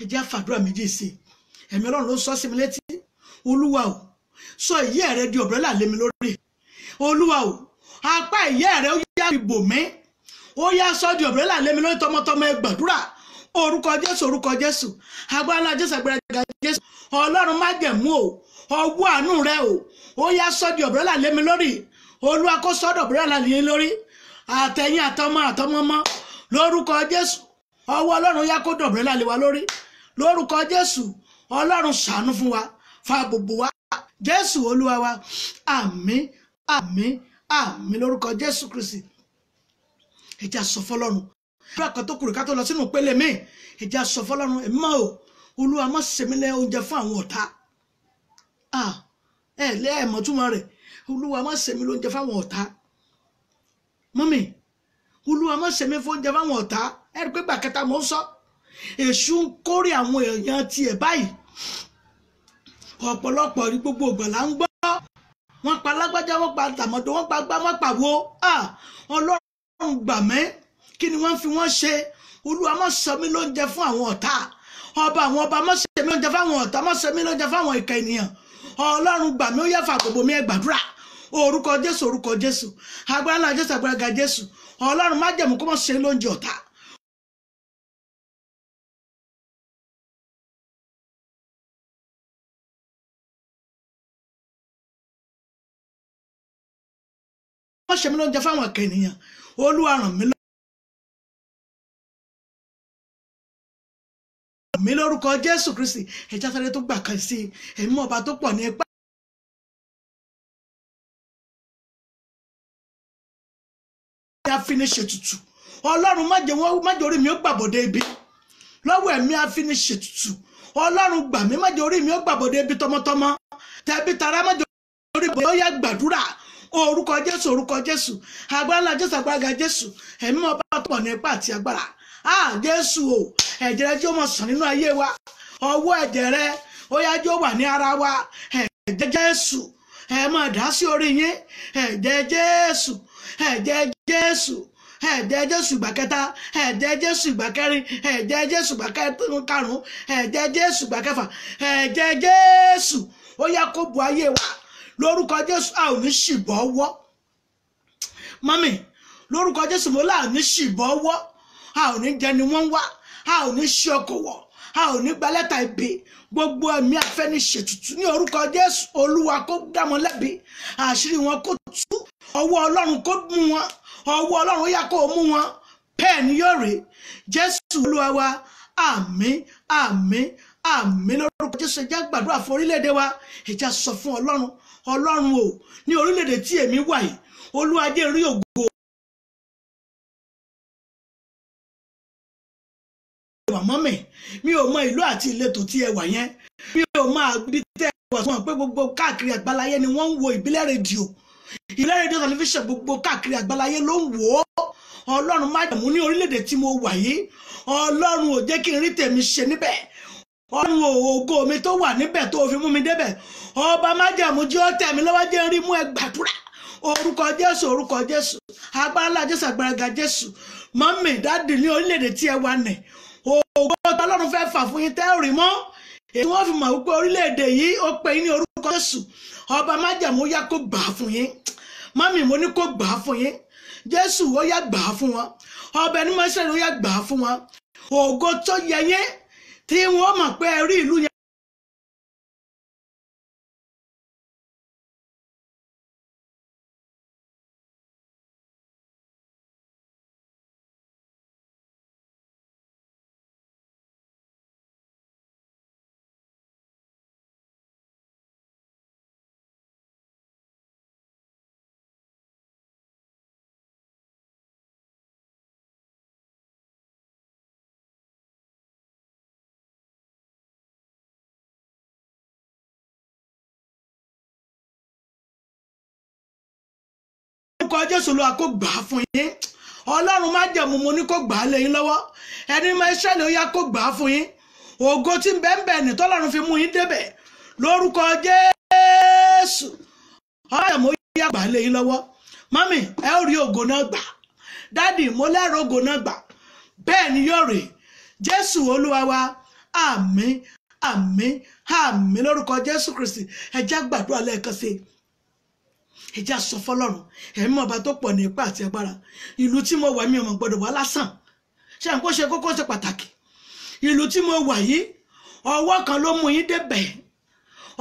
ẹjẹ́ àfàdúrà méjì sí ẹ̀mí ọlọ́run ló sọ sí mi létí olúwa o sọ ìyẹ́ rẹ di ọ̀bẹ́rẹ́là lé mi lórí olúwa o apá ìyẹ́ rẹ ó yá ibò mí ó yá sọ di ọ̀bẹ́rẹ́là lé mi lórí tọmọtọmọ ẹ gbàdúrà orúkọ Jésù agbára Jésù agbára Jésù ọlọ́run má jẹ̀mú o ọwọ́ àánú rẹ o ó yá sọ di ọ̀bẹ́rẹ́là lé mi lórí olúwa kó sọ di ọ̀bẹ́rẹ́là lé mi lórí àtẹ̀yìn àtọmọmọ lórúkọ Jésù ọwọ́ ọlọ́run yá kó dọ̀bẹ́rẹ́là lé wa lórí lórúkọ Jésù ọlọ́run ṣàánú fún wa fa gbogbo wa Jésù Olúwa wa àmín àmín àmín lórúkọ Jésù Kristi ẹjẹ́ sọ fọ́lọ́run bí àkọ́ tó kúrò ká tó lọ sínú ìpele mi ẹjẹ́ sọ fọ́lọ́run ẹ̀mí mọ́ o Olúwa má ṣe mí lẹ́ oúnjẹ fún àwọn ọ̀tá ẹ̀mọ́ túmọ̀ rẹ̀ Olúwa má ṣe mí lóúnjẹ fáwọn ọ̀tá mọ́mì Olúwa má ṣe mí fún oúnjẹ fáwọn ọ̀tá ẹ̀rí pé gbà kẹta mò ń sọ èṣù ń kórè àwọn èèyàn tiẹ̀ báyìí ọ̀pọ̀lọpọ̀ ní gbogbo ìgbà là ń gbọ́ wọ́n pa lágbájá wọ́n pa tàmọ́dọ́ wọ́n pa gbá wọ́n pa wo ọlọ́run gbà mí kí ni wọ́n fi wọ́n ṣe Olúwa má sọ mí lóúnjẹ fún àwọn ọ̀tá ọba àwọn ọba má ṣe mí lóúnjẹ fáwọn ọ̀tá má ṣe mí lóúnjẹ fáwọn ìkà ènìyàn ọlọ́run gbà mí ó yá fà gbogbo mi ẹ gbàdúrà orúkọ Jésù agbára Jésù agbára Jésù ọlọ́run má jẹ̀mú kó má ṣe lóúnjẹ ọ̀tá wọ́n ṣe mí lóúnjẹ fáwọn ẹ̀kẹ́ ènìyàn Olúwa ràn mí lórúkọ Jésù Kristi ẹ̀já sáré tó gbà kan sí ẹ̀mí ọba tó pọ̀ ní ipá. Afiniṣètùtù ọlọ́run má jẹ́ orí mi ó gbàbọ̀dé ibi lọ́wọ́ ẹ̀mí afiniṣètùtù ọlọ́run gbà mí má jẹ́ orí mi ó gbàbọ̀dé ibi tọmọtọmọ tẹbí tará má jẹ́ orí mi ó yá gbàdúrà orúkọ Jésù agbára Jésù agbára Jésù ẹ̀mí ọba pọ̀ ní ipá àti agbára Jésù o ẹ̀jẹ̀ rẹ tí ó mọ̀ sàn nínú ayé wa ọwọ́ ẹ̀jẹ̀ rẹ ó yá jẹ́ ó wà ní ara wa ẹ̀jẹ̀ Jésù ẹ máa dá sí orí yín ẹ̀jẹ̀ Jésù ẹ̀jẹ̀ Jésù ẹ̀jẹ̀ Jésù ìgbà kẹta ẹ̀jẹ̀ Jésù ìgbà kẹrin ẹ̀jẹ̀ Jésù ìgbà karùn-ún ẹ̀jẹ̀ Jésù ìgbà kẹfà ẹ̀jẹ̀ Jésù ó yá kó bu ayé wa lórúkọ Jésù a ò ní ṣìbọ̀ ọwọ́ mọ́mì lórúkọ Jésù mo là ní ṣìbọ̀ ọwọ́ a ò ní jẹ ni wọ́n wá a ò ní ṣe ọkọ̀ wọ̀ a ò ní gba lẹ́tà ìbí gbogbo ẹ̀mí afẹ́niṣètùtù ní orúkọ Jésù Olúwa kó dá wọn lẹ́bi àṣírí wọn kó tú ọwọ́ Ọlọ́run kó mú wọn ọwọ́ Ọlọ́run yá kó mú wọn bẹ́ẹ̀ ni yóò rí Jésù Olúwa wa àmín àmín àmín lórúkọ Jésù ẹjá gbàdúrà fún orílẹ̀-èdè wa ẹjá sọ fún Ọlọ́run o ní orílẹ̀-èdè tí èmi wà yìí Olúwa jẹ́ rí ògo mọ́mì mi ò mọ ìlú àti ìletò tí ẹ wà yẹn mi ò mọ àbí tẹ́ ẹ wà sọ́n pé gbogbo káàkiri àgbáláyé ni wọ́n ń wo ìbílẹ̀ rédíò tẹlifíṣàn gbogbo káàkiri àgbáláyé ló ń wò ó Ọlọ́run má jẹ̀mú ní orílẹ̀-èdè tí mo wà yìí Ọlọ́run ò jẹ́ kí n rí tèmi ṣe níbẹ̀ ọ̀run ògo mi tó wà níbẹ̀ tó fi mú mi débẹ̀ ọba májẹ̀mú jẹ́ ó tẹ̀ mí lọ́wọ́ jẹ́ rí mú ẹ gbàdúrà orúkọ Jésù agbára ńlá Jésù agbára ga Jésù mọ́mì dáàdì ní orílẹ̀-èdè tí ẹ wà nẹ̀ ògo Ọlọ́run fẹ́ fà fún yín tẹ́ ò rí mọ́ èyí wọ́n fi mọ̀ wípé orílẹ̀-èdè yìí ó pè ní orúkọ Jésù ọba májẹ̀mú ó yá kó gbà á fún yín mọ́mì mo ní kó gbà á fún yín Jésù ó yá gbà á fún wọn ọba ẹni mọ́ Ísírẹ́lì ó yá gbà á fún wọn ògo tó yẹ yín tí wọ́n mọ̀ pé ẹ rí ìlú yẹn. Orúkọ Jésù ló kó gbà á fún yín Ọlọ́run májẹ̀mú mo ní kó gbà á lé yín lọ́wọ́ ẹni mọ́ Ísírẹ́lì ó yá kó gbà á fún yín ògo tí ń bẹ́ẹ̀ ní tọ́lọ́run fi mú yín débẹ̀ lórúkọ Jésù májẹ̀mú ó yá gbà á lé yín lọ́wọ́ mọ́mì ẹ ó rí ògo náà gbà dádì mo lẹ́rọ ògo náà gbà bẹ́ẹ̀ ni yóò rè Jésù Olúwa wa àmín àmín àmín lórúkọ Jésù Kristi ẹ jẹ́ gbàdúrà lẹ́ẹ̀kan sí i ìjà sọ fọ́lọ́run ẹ̀mí ọba tó pọ̀ ní ipá àti agbára ìlú tí mo wà mí ọmọ gbọ́dọ̀ wá lásán ṣé à ń kó ṣe kókó ṣe pàtàkì ìlú tí mo wà yìí ọwọ́ kan ló mú yín débẹ̀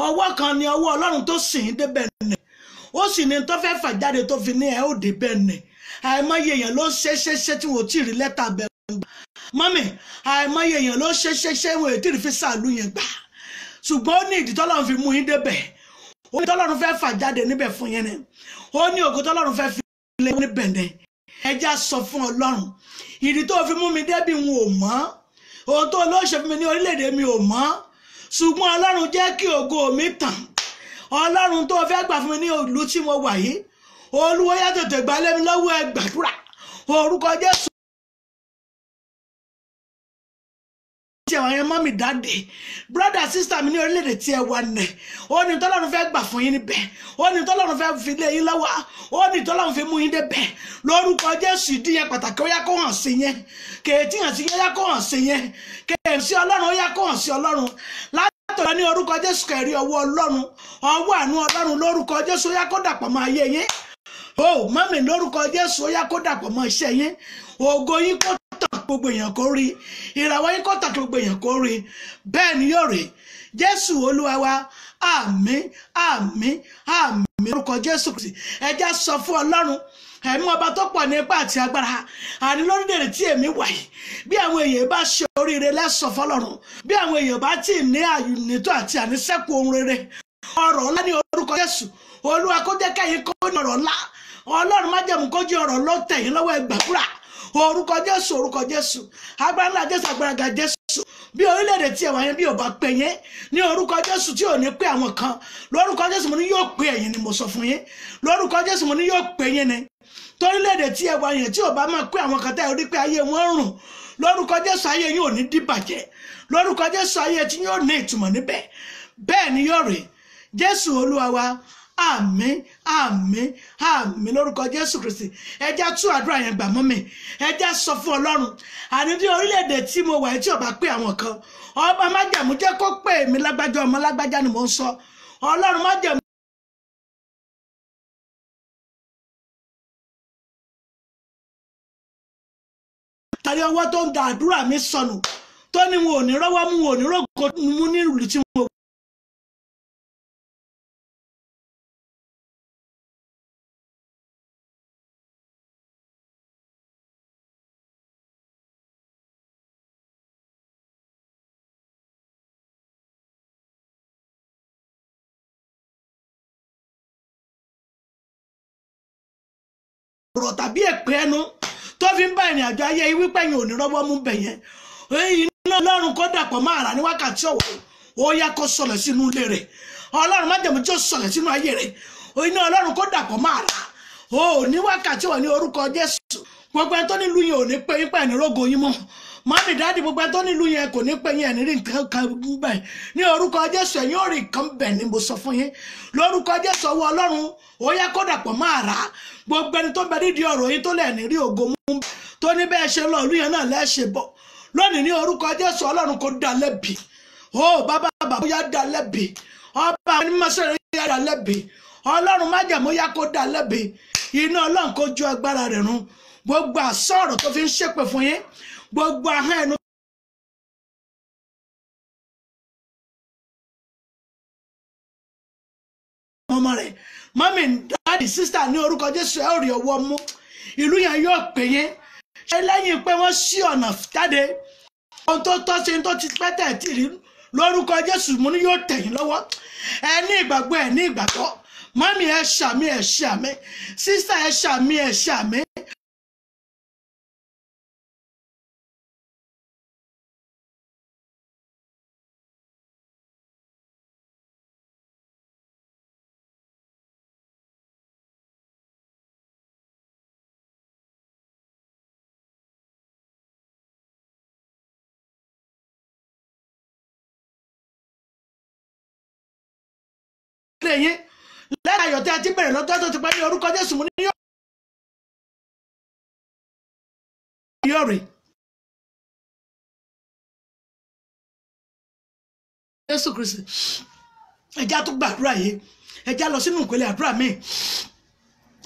ọwọ́ kan ni ọwọ́ Ọlọ́run tó sìn yín débẹ̀ nẹ̀ ó sì ní tó fẹ́ fà jáde tó fi ní ẹ ó débẹ̀ nẹ̀ àìmọye èèyàn ló ṣe tí wọn ò tí ì rí lẹ́tà bẹ̀rẹ̀ gbà mọ́mì àìmọye èèyàn ló ṣe wọn ò tí ì rí fi sàlù yẹn gbà ṣùgbọ́n ó ní ìdí tọ́lọ́run fi mú yín débẹ̀ ó ní tọ́lọ́run fẹ́ fà jáde níbẹ̀ fún yẹn ni ó ní ògo tọ́lọ́run fẹ́ fi lé níbẹ̀ ni ẹja sọ fún Ọlọ́run ìdí tó fi mú mi débi n ò mọ̀ ohun tó ló ṣe fún mi ní orílẹ̀-èdè mi ò mọ̀ ṣùgbọ́n Ọlọ́run jẹ́ kí ògo mi tàn Ọlọ́run tó fẹ́ gbà fún mi ní ìlú tí mo wà yìí Olúwa yá tètè gbà lé mi lọ́wọ́ ẹ gbàdúrà orúkọ Jésù. Àwọn yẹn mọ́mì dáàdì brother sister mi ní orílẹ̀-èdè tí ẹ wà nẹ̀ ó ní tọ́lọ́run fẹ́ gbà fún yín níbẹ̀ ó ní tọ́lọ́run fẹ́ fi lé yín lọ́wọ́ ó ní tọ́lọ́run fi mú yín débẹ̀ lórúkọ Jésù ìdí yẹn pàtàkì ó yá kó hàn sí yẹn kèétí hàn sí yẹn ó yá kó hàn sí yẹn kèétí Ọlọ́run ó yá kó hàn sí Ọlọ́run látọ̀rọ̀ ní orúkọ Jésù kẹrí ọwọ́ Ọlọ́run ọwọ́ àánú Ọlọ́run lórúkọ Jésù ó yá kó dàpọ̀ mọ́ ayé yín ó mọ́mì lórúkọ Jésù ó yá kó dàpọ̀ mọ́ iṣẹ́ yín ògo yín kó gbogbo èèyàn kó rí ìràwọ̀ yín kó tàkì gbogbo èèyàn kó rí bẹ́ẹ̀ ni yóò rí Jésù Olúwa wa àmín àmín àmín lórúkọ Jésù Kristi ẹjá sọ fún Ọlọ́run ẹ̀mí ọba tó pọ̀ ní ipá àti agbára àní lórílẹ̀-èdè tí èmi wà yìí bí àwọn èèyàn bá ṣe oríire lẹ́sọ̀ fọlọ́run bí àwọn èèyàn bá tí ì ní àyùnító àti àníṣẹ́kù ohun rere ọ̀rọ̀ ńlá ní orúkọ Jésù Olúwa kó jẹ́ kẹ́yìn kó ní ọ̀rọ̀ ńlá Ọlọ́run májẹ̀mú kó jẹ́ ọ̀rọ̀ ló tẹ̀yìn lọ́wọ́ ẹ gbàdúrà orúkọ Jésù agbára ńlá Jésù agbára ga Jésù bí orílẹ̀-èdè tí ẹ̀wà yẹn bí ò bá pè yẹn ní orúkọ Jésù tí ò ní pé àwọn kan lórúkọ Jésù mo ní yóò pè ẹ̀yin ni mo sọ fún yín lórúkọ Jésù mo ní yóò pè yín ni torílẹ̀-èdè tí ẹ̀wà yẹn tí ò bá máa pé àwọn kan tẹ́ ẹ rí pé ayé wọn rùn lórúkọ Jésù ayé yín ò ní dìbàjẹ́ lórúkọ Jésù ayé tí yóò ní ìtumọ̀ níbẹ̀ bẹ́ẹ̀ ni yóò rí Jésù Olúwa wa àmín àmín àmín lórúkọ Jésù Kristi ẹjá tú àdúrà yẹn gbà mọ́ mi ẹjá sọ fún Ọlọ́run àní ní orílẹ̀-èdè tí mo wà tí ó bá pé àwọn kan ọba májẹ̀mú jẹ́ kó pè mí lágbájá ọmọ lágbájá ni mò ń sọ Ọlọ́run májẹ̀mú. tàbí ọwọ́ tó ń da àdúrà mi sọnù tó ní wọn ò ní rọ́wọ́ mú wọn ò ní rògbò mú ní ìlú tí mo ọ̀rọ̀ tàbí èpè ẹnu tó fi ń bá ìrìn àjò ayé yìí wípé yìí ò ní rọ́wọ́ mú bẹ̀ yẹn iná Ọlọ́run kó dàpọ̀ máa rà ní wákàtí ọ̀wọ̀ ó yá kó sọlẹ̀ sínú ilé rẹ̀ Ọlọ́run májẹ̀mú tí ó sọlẹ̀ sínú ayé rẹ̀ iná Ọlọ́run kó dàpọ̀ máa rà ó ní wákàtí ọ̀wọ̀ ní orúkọ Jésù gbogbo ẹni tó nílùú yìí ò ní pé yípa ẹni rógo yín mọ́ mami dáàdì gbogbo ẹ tó nílùú yẹn kò ní pẹ́ yẹn ní rí nǹkan kan bẹ́ẹ̀ ní orúkọ Jésù ẹ̀yin ò rí nǹkan bẹ́ẹ̀ ni mo sọ fún yín lórúkọ Jésù ọwọ́ Ọlọ́run ó yẹ kó dàpọ̀ máa rà á gbogbo ẹni tó bẹ nídìí ọ̀rọ̀ yín tó lẹ̀ ní rí ògo mú tó ní bẹ́ẹ̀ ṣe lọ ìlú yẹn náà lẹ́ṣẹ̀ bọ̀ lónìí ní orúkọ Jésù Ọlọ́run kó dá lẹ́bi ó bàbá bàbá ó yá dá lẹ́bi ọba ní mọ́sẹ̀rẹ̀ yá dá lẹ́bi Ọlọ́run májàmú yá kó dá lẹ́bi iná Ọlọ́run kó ju agbára rẹ̀ run gbogbo àsọ̀rọ̀ tó fi ń ṣépè fún yín gbogbo ahọ́n ẹnu ọmọ rẹ̀ mọ́mí dáàdì sísítà ní orúkọ Jésù ẹ̀ ò rí ọwọ́ mú ìlú yẹn yóò pè yín ṣe lẹ́yìn pé wọ́n ṣí ọ̀nà jáde ohun tó tọ́ sí tó ti pẹ́ tẹ̀ tí rí lórúkọ Jésù mú ní yóò tẹ̀yìn lọ́wọ́ ẹ ní ìgbàgbọ́ ẹ ní ìgbàgbọ́ mọ́mí ẹ ṣàmì ẹ ṣàmì sísítà ẹ ṣàmì ẹ ṣàmì. Lẹ́yìn ayọ̀ tí a ti bẹ̀rẹ̀ lọ́jọ́ tó ti pẹ́ ní orúkọ Jésù mú ní yọ̀rì Jésù Kristi ẹjá tó gbàdúrà yìí ẹjá lọ sínú ìpele àdúrà mi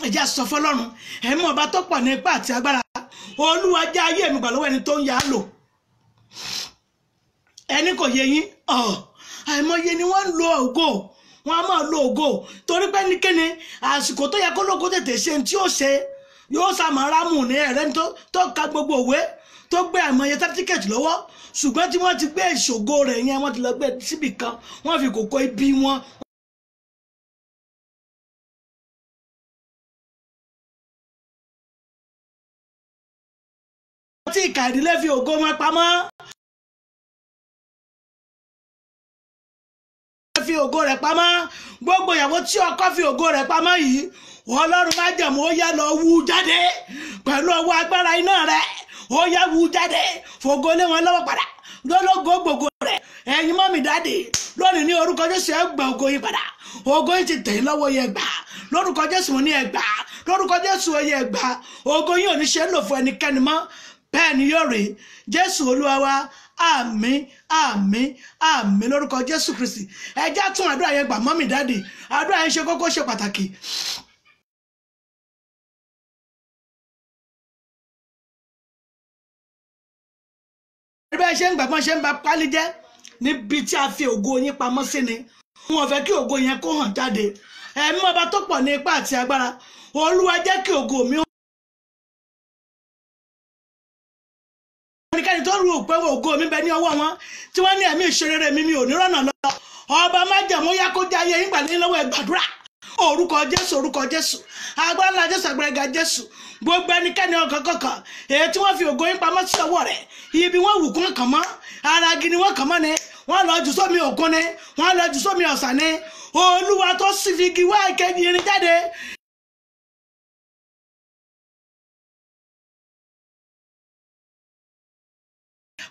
ẹjá sọ fọ́lọ́run ẹ̀mí ọba tó pọ̀ ní ipá àti agbára Olúwa já ayé mi gbà lọ́wọ́ ẹni tó ń yá lò ẹni kò yé yín àìmọye ni wọ́n ń lo ògo wọn a máa lo ògo torí pé nìkéne àsìkò tó yẹ kó lóko tètè ṣe tí ó ṣe yóò sàmàrámù ní ẹ̀rẹ́ tó ka gbogbo òwe tó gbé àìmọye sátífíkẹ̀tì lọ́wọ́ ṣùgbọ́n tí wọ́n ti gbé ìṣògo rẹ̀ yẹn wọ́n ti lọ gbé síbì kan wọ́n fi kòkó ibi wọn. tí ìkà ìdílé fi ògo wọn pamọ́. fi ògo rẹ̀ pamọ́ gbogbo ìyàwó tí ọkọ fi ògo rẹ̀ pamọ́ yìí Ọlọ́run májẹ̀mú ó yá lọ wú jáde pẹ̀lú ọwọ́ agbára iná rẹ̀ ó yá wú jáde fògo lé wọn lọ́wọ́ padà lọ́lọ́gọ́ gbogbo rẹ̀ ẹ̀yin mọ́mí dáàdì lónìí ní orúkọ Jésù ẹ gbà ògo yín padà ògo yín ti tẹ̀ lọ́wọ́ yẹn gbà lórúkọ Jésù ní ẹ gbà lórúkọ Jésù yẹ gbà ògo yín ò ní ṣe é lò fún ẹnikẹ́ni mọ́ bẹ́ẹ̀ ni yóò rí Jésù Olúwa wa àmín àmín àmín lórúkọ Jésù Kristi ẹjá tún àdúrà yẹn gbà mọ́mí dáàdì àdúrà yẹn ṣe kókó ṣe pàtàkì. bẹ́ẹ̀ ṣe ń gbà pọ́n ṣe ń ba pálí jẹ́ níbi tí a fi ògo yín pamọ́ sí ni wọn fẹ́ kí ògo yẹn kó hàn jáde ẹ̀mí ọba tó pọ̀ ní ipá àti agbára Olúwa jẹ́ kí ògo mi ẹnikẹ́ni tó rú òpé ògo mi bẹ ní ọwọ́ wọn tí wọ́n ní ẹ̀mí ìṣerere mi ò ní rọ́nà lọ ọba májẹ̀mú yá kó jẹ́ ayé yín gbàlẹ́ lọ́wọ́ ẹ gbàdúrà orúkọ Jésù orúkọ Jésù agbára ńlá Jésù agbára ga Jésù gbogbo ẹnikẹ́ni ọkàn kọ̀ọ̀kan èyí tí wọ́n fi ògo yín pamọ́ sí ọwọ́ rẹ̀ ibi wọ́n wù kún kàn mọ́ ara igi ni wọ́n kàn mọ́ ni wọ́n lọ jù sómi òkun ni wọ́n lọ jù sómi ọ̀sà ni Olúwa tó sì fi igi wá ìkejì irin jáde.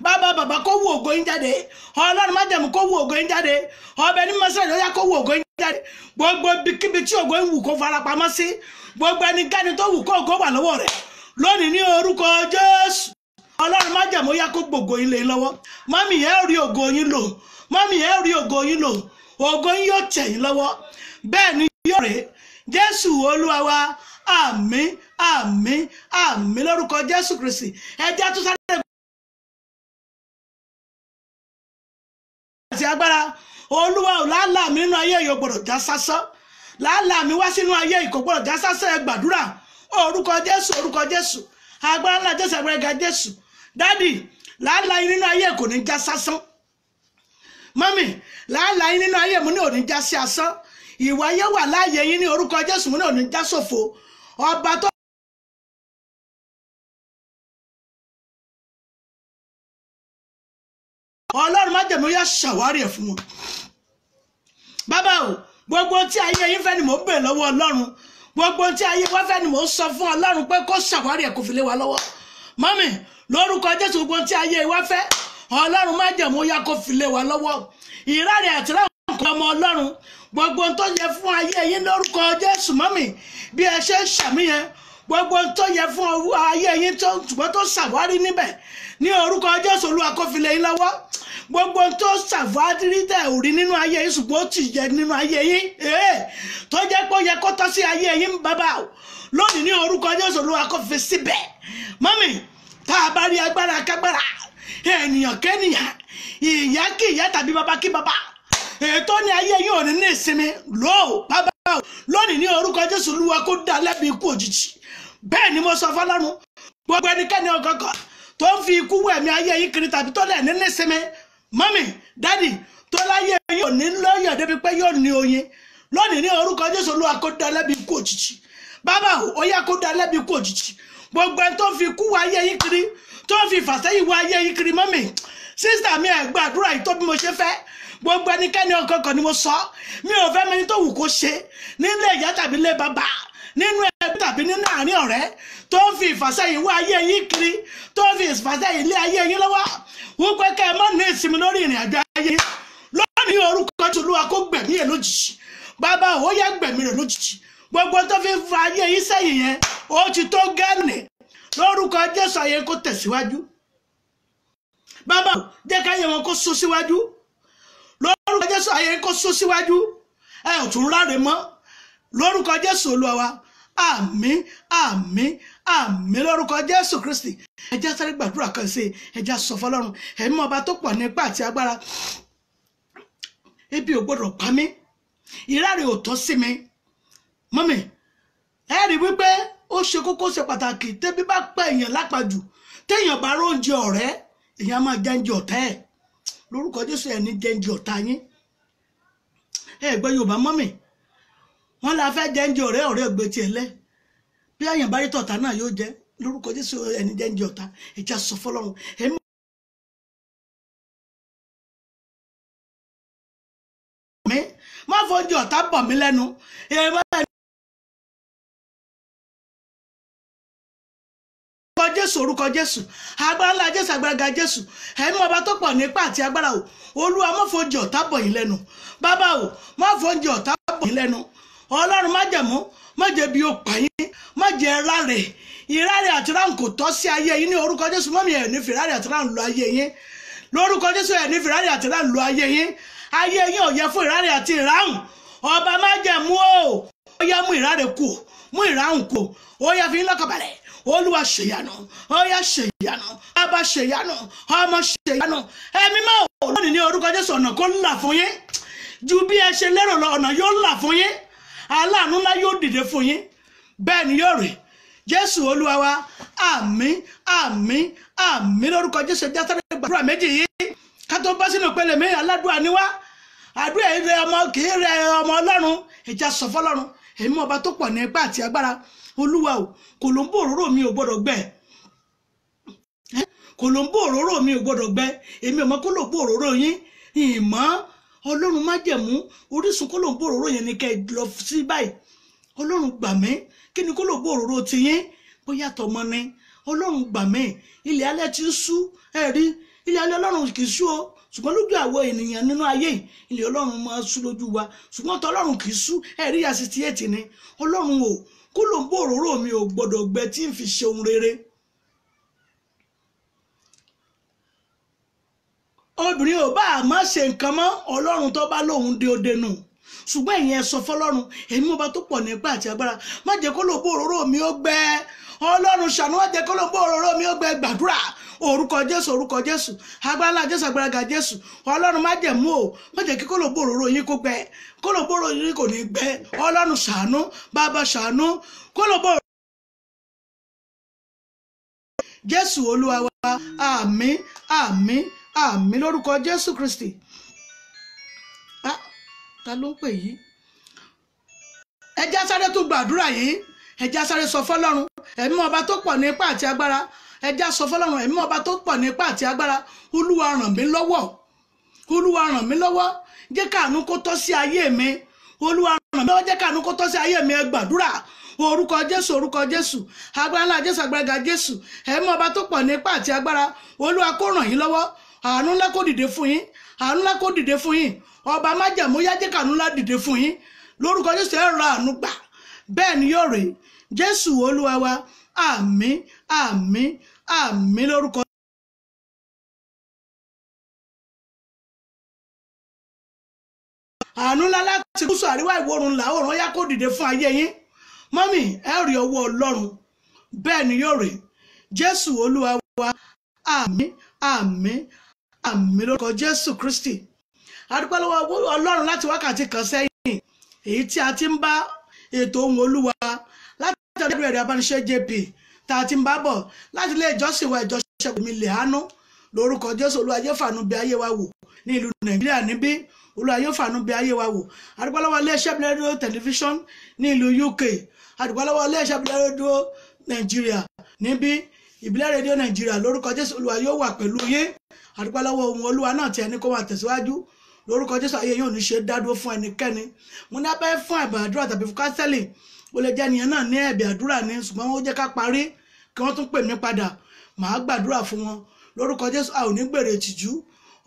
Bàbá bàbá kó wú ògo yín jáde Ọlọ́run májẹ̀mú kó wú ògo yín jáde ọbẹ̀ ní mọ́sálẹ̀ lọ́yà kó wú ògo yín jáde gbogbo ibikíbi tí ògo yín wù kó fara pamọ́ sí gbogbo ẹnikẹ́ni tó wù kó ògo wà lọ́wọ́ rẹ̀ lónìí ní orúkọ Jésù Ọlọ́run májẹ̀mú yá kó gbògo yín lé lọ́wọ́ mọ́mí ẹ rí ògo yín lò mọ́mí ẹ rí ògo yín lò ògo yín yóò tẹ̀ yín lọ́wọ́ bẹ́ẹ̀ ni yóò rè Jésù Olúwa wa àmín àmín àmín lórúkọ Jésù Kristi ẹjẹ́ tó sáré àti agbára Olúwa ò làálàá mi nínú ayé yìí ò gbọdọ̀ já sásán làálàá mi wá sínú ayé yìí kò gbọdọ̀ já sásán ẹ gbàdúrà orúkọ Jésù agbára ńlá Jésù agbára ga Jésù dádì làálàá yín nínú ayé kò ní já sásán mọ́mì làálàá yín nínú ayé mu ní ò ní já sí asán ìwà ayé wà láàyè yín ní orúkọ Jésù mu ní ò ní já sófo ọba tó Ọlọ́run májẹ̀mú yá ṣàwárí ẹ̀ fún wọn bàbá o gbogbo tí ayé yín fẹ́ ni mò ń bèèrè lọ́wọ́ Ọlọ́run gbogbo tí ayé wá fẹ́ ni mò ń sọ fún Ọlọ́run pé kó ṣàwárí ẹ̀ kó fi lé wa lọ́wọ́ mọ́mì lórúkọ Jésù gbogbo tí ayé wa fẹ́ Ọlọ́run májẹ̀mú yá kó fi lé wa lọ́wọ́ ìráre àti ráhùn ọmọ Ọlọ́run gbogbo tó yẹ fún ayé yín lórúkọ Jésù mọ́mì bí ẹ ṣe ń ṣàmìyàn gbogbo tó yẹ fún ayé yín ṣùgbọ́n tó ṣàwárí níbẹ̀ ní orúkọ Jésù Olúwa kó fi lé yín lọ́wọ́ gbogbo tó ṣàwárí tẹ̀ ò rí nínú ayé yín ṣùgbọ́n ó ti yẹ nínú ayé yín tó jẹ́ pé ó yẹ kó tọ́ sí ayé yín bàbá lónìí ní orúkọ Jésù Olúwa kó fi síbẹ̀ mọ́mì tá a bá rí agbára kágbára ènìyàn kẹ́nìyàn ìyá kí ìyá tàbí bàbá kí bàbá ètò ní ayé yín ò ní ní ìsinmi bàbá lónìí ní orúkọ Jésù Olúwa kó dá lẹ́bi ikú òjijì bẹ́ẹ̀ ni mo sọ fọ́lọ́run gbogbo ẹnikẹ́ni ọ̀gọ̀gọ̀ tó ń fi ikú wẹ̀mí ayé yín kiri tàbí tó lẹ̀ ní ní ìsinmi mọ́mì dádì tó láyé yín ò ní lọ́yọ̀ débi pé yóò ní oyin lónìí ní orúkọ Jésù Olúwa kó dá lẹ́bi ikú òjijì bàbá ó yá kó dá lẹ́bi ikú òjijì gbogbo ẹni tó ń fi ikú wọ ayé yín kiri tó ń fi ìfàsẹ́yìn wọ ayé yín kiri mọ́mì sísítà mi ẹ̀ gbàdúrà yìí tó bí mo ṣe fẹ́ gbogbo ẹnikẹ́ni ọ̀kọ̀ọ̀kan ni mo sọ mi ò fẹ́ mẹni tó wù kó ṣe nílé ìyá tàbí ilé bàbá nínú ẹbí tàbí nínú àárín ọ̀rẹ́ tó ń fi ìfàsẹ́yìn wọ ayé yín kiri tó ń fi ìfàsẹ́yìn lé ayé yín lọ́wọ́ wọ́n pẹ́ kẹ́ ẹ mọ́ ní ìsinmi lórí ìrìn àjò ayé lónìí orúkọ Olúwa kó gbẹ̀mí ẹ̀ lójijì bàbá ó yá gbẹ̀mí rẹ̀ lójijì gbogbo tó fi fa ayé yín sẹ́yìn yẹn ó ti tó gẹ́ẹ̀nì lórúkọ Jésù ayé kó tẹ̀síwájú bàbá jẹ́ káyé wọn kó sún síwájú lórúkọ Jésù ayé kó sún síwájú ẹ ò tún ráre mọ́ lórúkọ Jésù Olúwa wa àmín àmín àmín lórúkọ Jésù Kristi ẹ jẹ́ sáré gbàdúrà kan sí ẹ jẹ́ sọ fọ́lọ́run ẹ̀mí ọba tó pọ̀ ní ipá àti agbára ebi ò gbọ́dọ̀ pa mí ìráre ò tọ́ sí mi mọ́mì ẹ rí wípé ó ṣe kókó ṣe pàtàkì tẹ́bí bá pẹ́ èèyàn lápajù téèyàn bá róúnjẹ ọ̀rẹ́ èèyàn máa jẹ́ǹjẹ ọ̀tá ẹ̀ lórúkọ Jésù ẹ̀ ní jẹ́ǹjẹ ọ̀tá yín ẹ gbọ́ Yorùbá mọ́mì wọ́n la fẹ́ jẹ́ǹjẹ ọ̀rẹ́ ọ̀gbẹ́ tiẹ̀ lẹ́ bí àyàn bá rí tọ̀tá náà yóò jẹ́ lórúkọ Jésù ẹ̀ ní jẹ́ǹjẹ ọ̀tá ẹ̀ já sọ fọlọ́run mi má fọ́njẹ ọ̀tá bọ̀ mí lẹ́nu orúkọ Jésù agbára ńlá Jésù agbára Jésù ẹ̀mí ọba tó pọ̀ nípa àti agbára o Olúwa má fọ́njẹ ọ̀tá bọ̀ yín lẹ́nu bàbá o má fọ́njẹ ọ̀tá bọ̀ yín lẹ́nu Ọlọ́run má jẹ̀mú má jẹ́ bí ó pa yín má jẹ́ ráre ìráre àti ráhùn kò tọ́ sí ayé yín ní orúkọ Jésù mọ́mí ẹ̀ ní fìráre àti ráhùn lo ayé yín lórúkọ Jésù ẹ̀ ní fìráre àti ráhùn lo ayé yín ò yẹ fún ìráre àti ìráhùn ọba má jẹ̀mú o ó yá mú ìráre kù mú ìráhùn kù ó yá fi lọ́kàn balẹ̀ Olúwa ṣèyanu ó yá ṣèyanu bàbá ṣèyanu ọmọ ṣèyanu ẹ̀mí máa wò lónìí ní orúkọ Jésù ọ̀nà kó là fún yín ju bí ẹ ṣe lérò lọ ọ̀nà yóò là fún yín aláàánú ńlá yóò dìde fún yín bẹ́ẹ̀ ni yóò rí Jésù Olúwa wa àmín àmín àmín lórúkọ Jésù ẹjá sáré gbàdúrà méjì yìí ká tó bá sínú ìpele mi aládùúrà níwá àdúrà rẹ ọmọ kì í rẹ ọmọ Ọlọ́run ẹjá sọ fọ́lọ́run èmi ọba tó pọ̀ ní ipá àti agbára Olúwa o kòlóńbó òróró mi ò gbọ́dọ̀ gbẹ kòlóńbó òróró mi ò gbọ́dọ̀ gbẹ èmi ọmọ kòlóńbó òróró yín ìmọ̀ Ọlọ́run má jẹ̀mú orísun kòlóńbó òróró yẹn ni kẹ́ ẹ lọ sí báyìí Ọlọ́run gbà mí kí ni kòlóńbó òróró ti yín bóyá tọmọ ni Ọlọ́run gbà mí ilẹ̀ alẹ́ ti sú ẹ rí ilẹ̀ alẹ́ Ọlọ́run kì í sú o ṣùgbọ́n lójú àwọn ènìyàn nínú ayé ilẹ̀ Ọlọ́run máa sú lójú wa ṣùgbọ́n tọ́lọ́run kì í sú ẹ rí ya 68 ni Ọlọ́run o kòlóńbó òróró mi ò gbọ́dọ̀ gbẹ tí ń fi ṣe ohun rere obìnrin ò bá má ṣe nǹkan mọ́ Ọlọ́run tó bá lóhun dé òde nù ṣùgbọ́n ìyẹn sọ fọ́lọ́run èmi ọba tó pọ̀ nípa àti agbára má jẹ́ kòlóńbó òróró mi ó gbẹ Ọlọ́run ṣàánú má jẹ́ kòlóńbó òróró mi ó gbẹ gbàdúrà orúkọ Jésù agbára Jésù agbára Jésù Ọlọ́run má jẹ̀mú o má jẹ́ kí kòlóńbó òróró yín kó gbẹ kòlóńbó òróró yín kò ní gbẹ Ọlọ́run ṣàánú bàbá ṣàánú kòlóńbó Jésù Olúwa wa àmín àmín àmín lórúkọ Jésù Kristi ta ló ń pè yìí ẹjá sáré tún gbàdúrà yìí ẹjá sáré sọ fọ́lọ́run ẹ̀mí ọba tó pọ̀ ní ipá àti agbára ẹjá sọ fọ́lọ́run ẹ̀mí ọba tó pọ̀ ní ipá àti agbára Olúwa ràn mí lọ́wọ́ Olúwa ràn mí lọ́wọ́ jẹ́ káàánú kó tọ́ sí ayé mi Olúwa ràn mí lọ́wọ́ jẹ́ káàánú kó tọ́ sí ayé mi ẹ gbàdúrà orúkọ Jésù, orúkọ Jésù, agbára ńlá Jésù, agbára Jésù, ẹ̀mí ọba tó pọ̀ nípa àti agbára, Olúwa kó ràn yín lọ́wọ́, àánú ńlá kó dìde fún yín, àánú ńlá kó dìde fún yín, ọba májẹ̀mú yá jẹ́ kàánú ńlá dìde fún yín lórúkọ Jésù. ẹ ra àánú gbà, bẹ́ẹ̀ ni yóò rí Jésù Olúwa wa. Àmín, àmín, àmín lórúkọ àánú ńlá láti gúúsù àríwá ìwọ̀ oòrùn ìlà oòrùn ó yá kó dìde fún ayé yín. Mọ́mì, ẹ rí ọwọ́ Ọlọ́run, bẹ́ẹ̀ ni yóò rí Jésù Olúwa wa. Àmín, àmín, àmín lórúkọ Jésù Kristi. A dúpẹ́ lọ́wọ́ Ọlọ́run láti wákàtí kan sẹ́yìn èyí tí a ti ń bá ètò ohùn Olúwa láti ọdún ẹ̀rọ abániṣẹ́ JP tá a ti ń bá bọ̀ láti ilé ìjọsìn wa ìjọ Ṣẹ́gun mi lè hánú lórúkọ Jésù. Olúwa yóò fàánú bí ayé wa wò ní ìlú Nàìjíríà níbí, Olúwa yóò fàánú bí ayé wa wò. A dúpẹ́ lọ́wọ́ iléeṣẹ́ rédíò tẹlifíṣọ̀n ní ìlú UK, a dúpẹ́ lọ́wọ́ iléeṣẹ́ rédíò Nàìjíríà níbí, ìbílẹ̀ rédíò Nàìjíríà lórúkọ Jésù. Olúwa yóò wà pẹ̀lú yín. A dúpẹ́ lọ́wọ́ ohùn Olúwa náà tí ẹni kó máa tẹ̀síwájú lórúkọ Jésù. Ayé yóò ní ṣe dádúró fún ẹnikẹ́ni. Mo ní abẹ́ fún ẹ̀bẹ̀ àdúrà tàbí fún kánsẹ́lì, ó lè jẹ́ nìyẹn náà ní ẹ̀bẹ̀ àdúrà ní, ṣùgbọ́n ó jẹ́ ká parí kí wọ́n tún pè mí padà, màá gbàdúrà fún wọn lórúkọ Jésù. A ò ní gbèrè ìtìjú,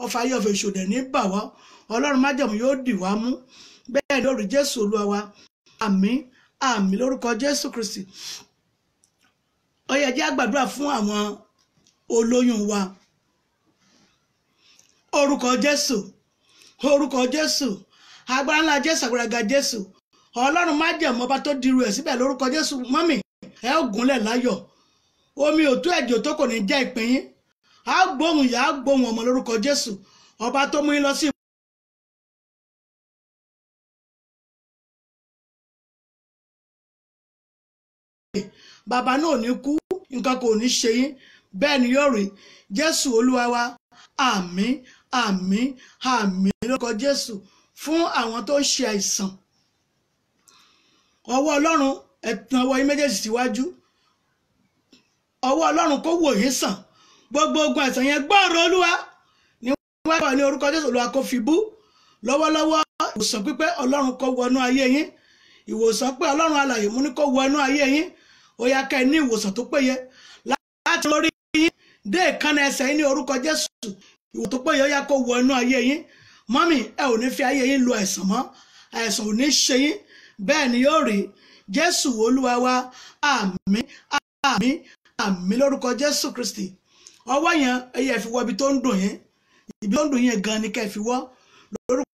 ọfà ayé ọ̀fẹ́ ìṣòdẹ̀ ní bà wá, Ọlọ́run májẹ̀mú yóò dì wá mú, bẹ́ẹ̀ lórí Jésù Olúwa wa. Àmín, àmín lórúkọ Jésù Kristi. Ó yẹ jẹ́ àgbàdúrà fún àwọn olóyún wa. Orúkọ Jésù, orúkọ Jésù, agbára ńlá Jésù, agbára Jésù, Ọlọ́run májẹ̀mú ọba tó dirú ẹ̀ síbẹ̀ lórúkọ Jésù. Mọ́mì, ẹ ó gúnlẹ̀ láyọ̀, omi òtún ẹ̀jẹ̀ tó kò ní jẹ́ ìpín yín, á gbóhùn ìyá, á gbóhùn ọmọ lórúkọ Jésù. Ọba tó mú yín lọ sí bàbá náà ò ní kú, nǹkan kò ní ṣe yín, bẹ́ẹ̀ ni yóò rí Jésù Olúwa wa. Àmín, àmín, àmín lórúkọ Jésù. Fún àwọn tó ń ṣe àìsàn, ọwọ́ Ọlọ́run ẹ tàn ọwọ́ yín méjèèjì síwájú, ọwọ́ Ọlọ́run kó wò yín sàn, gbogbo ogun àìsàn yẹn gbọ́rọ̀ Olúwa ní wáyé ní orúkọ Jésù. Olúwa kó fi bú lọ́wọ́lọ́wọ́. Ìwòsàn pípé Ọlọ́run kó wọnú ayé yín, ìwòsàn pé Ọlọ́run alààyè mú ní kó wọnú ayé yín. Ó yá kẹ́ ẹ ní ìwòsàn tó péye láti orí yín dé ìkànnà ẹsẹ̀ yín ní orúkọ Jésù. Ìwòsàn tó péye ó yá kó wọnú ayé yín. Mọ́mì, ẹ ò ní fi ayé yín lo àìsàn mọ́, àìsàn ò ní ṣe yín, bẹ́ẹ̀ ni yóò rí Jésù Olúwa wa. Àmín, àmín, àmín lórúkọ Jésù Kristi. Ọwọ́ yẹn ẹyẹ fi wọ ibi tó ń dùn yín, ibi tó ń dùn yín gan ni kẹ́ fi wọ́ lórúkọ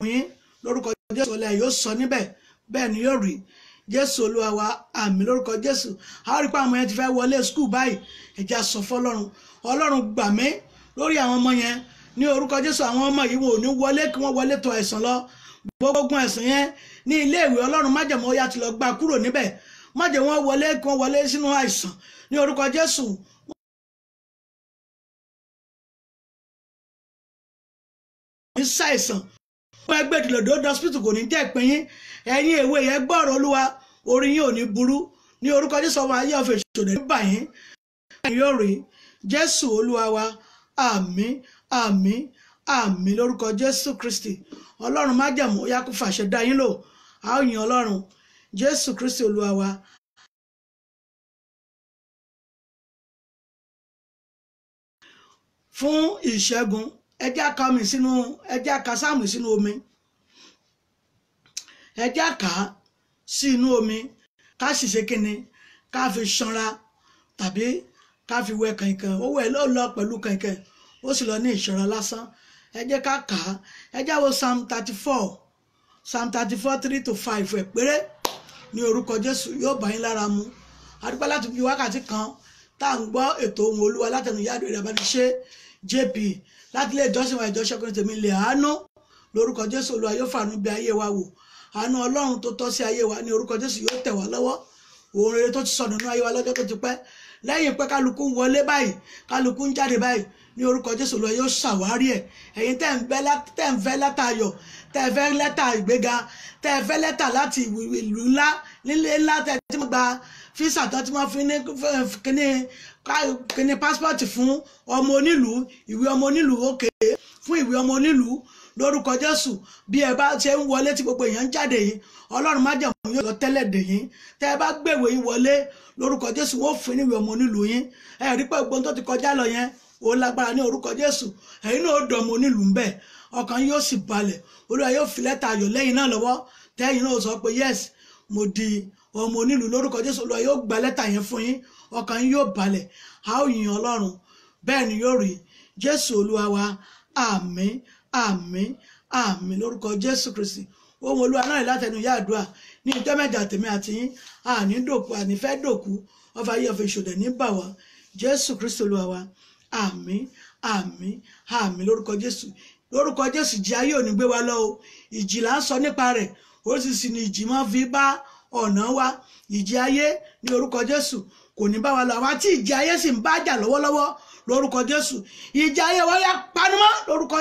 yín lórúkọ Jésù. Ọlẹ́ yóò sọ níbẹ̀, bẹ́ẹ̀ ni yóò rí Jésù Olúwa wa. Àmín lórúkọ Jésù. A rí pé àwọn yẹn ti fẹ́ wọlé skul báyìí, ẹ̀já sọ fọ́lọ́run, Ọlọ́run gbà mí lórí àwọn ọmọ yẹn ní orúkọ Jésù. Àwọn ọmọ yìí wọn ò ní wọlé kí wọ́n wọlé tó àìsàn lọ, gbogbo ogun àìsàn yẹn ní ilé ìwé Ọlọ́run májẹ̀mú ó yá ti lọ gbà kúrò níbẹ̀, má jẹ́ wọ́n wọlé kí wọ́n wọlé sínú àìsàn ní orúkọ Jésù. ní ṣàìsàn wọ́n ẹgbẹ́ ìdìlọ̀dọ̀ hospital kò ní jẹ́ ìpín yín. ẹ̀yin èwe yẹn gbọ́rọ̀ Olúwa, orí yín ò ní burú ní orúkọ Jésù. ọmọ ayé ọ̀fẹ́ ìṣòdè nígbà yín yóò rí Jésù Olúwa wa. àmín àmín àmín lórúkọ Jésù Kristi. Ọlọ́run májẹ̀mú ó yá kó fàṣẹ dá yín lò. a ó yin Ọlọ́run. Jésù Kristi Olúwa wa. fún ìṣẹ́gun ẹ jẹ́ ká mi sínú ẹ jẹ́ ká sáàmù sínú omi. ẹ jẹ́ ká sí inú omi ká sì ṣe kíni ká fi ṣanra tàbí ká fi wẹ kànkàn. ó wẹ̀ ló lọ pẹ̀lú kànkàn ó sì lọ ní ìṣanra lásán. ẹ jẹ́ ká kà á. ẹ jẹ́ wo Psalm 34 3-5 ẹ̀ péré ní orúkọ Jésù yóò bá yín lára mu. adúpẹ́ láti fi wákàtí kan tá à ń gbọ́ ètò ohùn Olúwa látẹnu Ìyáàdúrà Ìràbániṣe JP láti ilé ìjọsìn wa ìjọsìn ọkùnrin tèmi ilẹ̀ àánú lórúkọ Jésù. Olúwa yóò fàánú bí ayé wa wò. àánú Ọlọ́run tó tọ́ sí ayé wa ní orúkọ Jésù yóò tẹ̀ wá lọ́wọ́. ohun rere tó ti sọnù nínú ayé wa lọ́jọ́ tó ti pẹ́ lẹ́yìn pé kálukú ń wọlé báyìí kálukú ń jáde báyìí ní orúkọ Jésù. Olúwa yóò ṣàwárí ẹ̀. ẹ̀yin tẹ́ ń fẹ́ lẹ́tà ayọ̀, tẹ́ ẹ fẹ́ lẹ́tà ìgbéga, tẹ́ ẹ fẹ́ lẹ́tà láti ìlú ńlá nílé ńlá, tẹ́ ẹ ti gba físà tó ti máa fi ní kíní pásítọ̀tì fún ọmọ onílùú, ìwé ọmọ onílùú òkè fún ìwé ọmọ onílùú lórúkọ Jésù. bí ẹ bá ṣe ń wọlé tí gbogbo èèyàn ń jáde yìí, Ọlọ́run májẹ̀mú yóò lọ tẹ́lẹ̀ dè yín. tẹ́ ẹ bá gbèwé yín wọlé lórúkọ Jésù, wọ́n fún ìwé ọmọ onílùú yín. ẹ rí pé gbogbo tó ti kọjá lọ yẹn ó lágbára ní orúkọ Jésù. ẹ̀yin náà ó dọ̀ ọmọ onílùú ń bẹ̀, ọkàn yóò sì balẹ̀. Olúwa yóò fi lẹ́tà ayọ̀ lẹ́yìn náà lọ́wọ́ tẹ́yìn náà sọ pé yes mo di ọmọ onílùú lórúkọ Jésù. Olúwa yóò gba lẹ́tà yẹn fún yín, ọkàn yín yóò balẹ̀. a ó yin Ọlọ́run. bẹ́ẹ̀ ni yóò rí Jésù Olúwa wa. àmín àmín àmín lórúkọ Jésù Kristi. ohun Olúwa náà látẹnu Ìyáàdúrà ní ìjọ mẹ́jọ tèmi àti yín àní dòkú àní fẹ́ dòkú ọfà ayé ọ̀fẹ́ ìṣòdè ní bà wá. Jésù Kristi Olúwa wa. àmín àmín àmín lórúkọ Jésù. lórúkọ Jésù ìjì ayé ò ní gbé wa lọ o. ìjì là ń sọ nípa rẹ̀, oríṣiríṣi ni ìjì máa fi bá ọ̀nà wa. ìjì ayé ní orúkọ Jésù kò ní bá wa lọ. àwọn tí ìjì ayé sì ń bá jà lọ́wọ́lọ́wọ́ lórúkọ Jésù, ìjì ayé wa yá panumọ́ lórúkọ